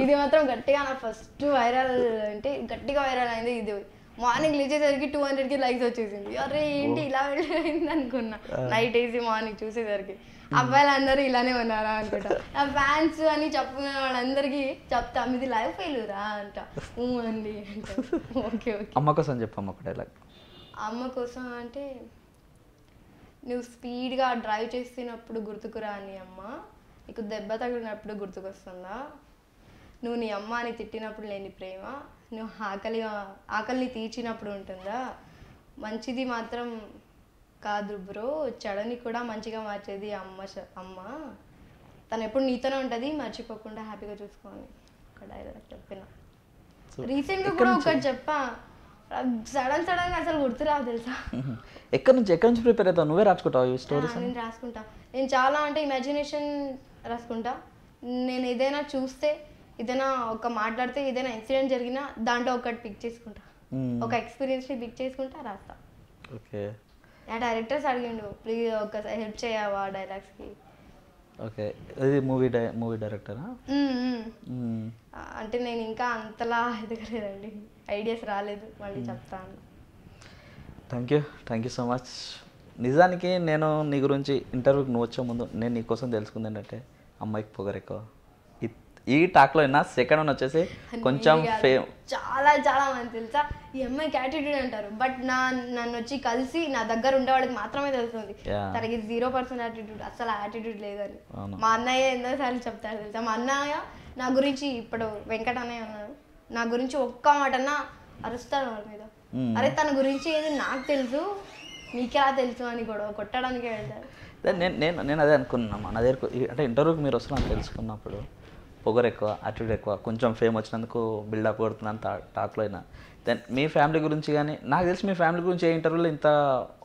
ఇది మాత్రం గట్టిగా నా ఫస్ట్ వైరల్ అంటే గట్టిగా వైరల్ అయింది ఇది. మార్నింగ్ లేచేసరికి 200కి లైక్స్ వచ్చేసింది. అరే ఏంటి ఇలా వెళ్ళింది అనుకున్నా. నైట్ వేసి మార్నింగ్ చూసేసరికి అబ్బాయిలు అందరూ ఇలానే ఉన్నారా అనుకుంటా. నా ఫ్యాన్స్ అని చెప్పుకునే వాళ్ళందరికీ చెప్తా మీది లైఫ్ ఫెయిల్యూరా అంట అండి అంట. Okay okay. అమ్మ కోసం చెప్పమ్మ ఒక డైలాగ్. అమ్మ కోసం అంటే నువ్వు స్పీడ్గా డ్రైవ్ చేస్తున్నప్పుడు గుర్తుకురా అని అమ్మ, నీకు దెబ్బ తగిలినప్పుడు గుర్తుకొస్తుందా, నువ్వు నీ అమ్మ అని తిట్టినప్పుడు లేని ప్రేమ, నువ్వు ఆకలిని తీర్చినప్పుడు ఉంటుందా, మంచిది మాత్రం కాదు బ్రో చెడని కూడా మంచిగా మార్చేది అమ్మ, తను ఎప్పుడు నీతోనే ఉంటుంది మర్చిపోకుండా హ్యాపీగా చూసుకోవాలి. ఒక డైలాగ్ చెప్పిన. రీసెంట్గా కూడా ఒకటి చెప్పా, సడన్ అసలు గుర్తురావు తెలుసా. ఎక్కడి నుంచి ప్రిపేర్ అవుతావు? నువ్వే రాసుకుంటావు ఈ స్టోరీస్? నేను రాసుకుంటా. నేను చాలా అంటే ఇమాజినేషన్ రాసుకుంటా. నేను ఏదైనా చూస్తే, ఏదైనా ఒక మాట్లాడితే, ఏదైనా ఇన్సిడెంట్ జరిగినా దాంట్లో ఒకటి పిక్ చేసుకుంటా, ఒక ఎక్స్పీరియన్స్ని పిక్ చేసుకుంటా రాస్తా. ఓకే. ఆ డైరెక్టర్స్ అడిగిండు ప్లీజ్ ఒక హెల్ప్ చేయవా డైలాగ్స్కి. ఓకే. ఇది మూవీ డైరెక్టరా? అంటే నేను ఇంకా అంతలా ఎదగలేదండి, ఐడియాస్ రాలేదు, మళ్ళీ చెప్తాను. Thank you so much. నిజానికి నేను నీ గురించి ఇంటర్వ్యూకి నువ్వు వచ్చే ముందు నేను నీ కోసం తెలుసుకుంది ఏంటంటే అమ్మాయికి పొగరు ఎక్కువ. ఈ టాక్లో అయినా సెకండ్ వన్ వచ్చేసి కొంచెం ఫేమ్. చాలా చాలా మంది తెలుసా ఈ అమ్మాయికి యాటిట్యూడ్ అంటారు, బట్ నన్ను వచ్చి కలిసి నా దగ్గర ఉండేవాడికి మాత్రమే తెలుస్తుంది తనకి 0% యాటిట్యూడ్, అసలు యాటిట్యూడ్ లేదని. మా అన్నయ్య ఎన్నోసార్లు చెప్తారు తెలుసా. మా అన్నయ్య నా గురించి, ఇప్పుడు వెంకట అన్నయ్య ఉన్నాడు, నా గురించి ఒక్క మాటన్నా అరుస్తాడు వాళ్ళ మీద. అరే తన గురించి ఏది నాకు తెలుసు మీకెలా తెలుసు అని కూడా కొట్టడానికే వెళ్తారు. నేను అదే అనుకున్నాను నా దగ్గరకు. అంటే ఇంటర్వ్యూకి మీరు వస్తున్నాను తెలుసుకున్నప్పుడు పొగరు ఎక్కువ, యాటిట్యూడ్ ఎక్కువ, కొంచెం ఫేమ్ వచ్చినందుకు బిల్డప్ కొడుతున్నాను టాక్లో అయినా. దెన్ మీ ఫ్యామిలీ గురించి కానీ నాకు తెలిసి మీ ఫ్యామిలీ గురించి ఏ ఇంటర్వ్యూలో ఇంత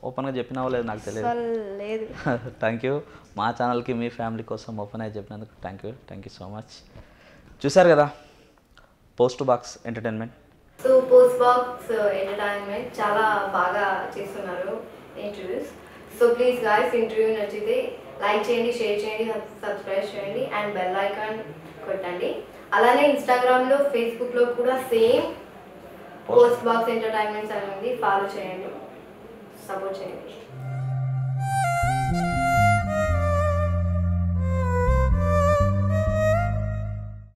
ఓపెన్గా చెప్పినావో లేదు నాకు తెలియదు. థ్యాంక్ యూ మా ఛానల్కి మీ ఫ్యామిలీ కోసం ఓపెన్ అయ్యి చెప్పినందుకు థ్యాంక్ యూ సో మచ్. చూసారు కదా post box entertainment. So post box entertainment చాలా బాగా చేస్తున్నారు interviews. So please guys interview నచ్చితే లైక్ చేయండి, షేర్ చేయండి, సబ్స్క్రైబ్ చేయండి అండ్ బెల్ ఐకాన్ కొట్టండి. అలానే ఇన్స్టాగ్రామ్లో, ఫేస్బుక్లో కూడా సేమ్ పోస్ట్ బాక్స్ ఎంటర్టైన్మెంట్స్ అని ఉంది. ఫాలో చేయండి, సపోర్ట్ చేయండి.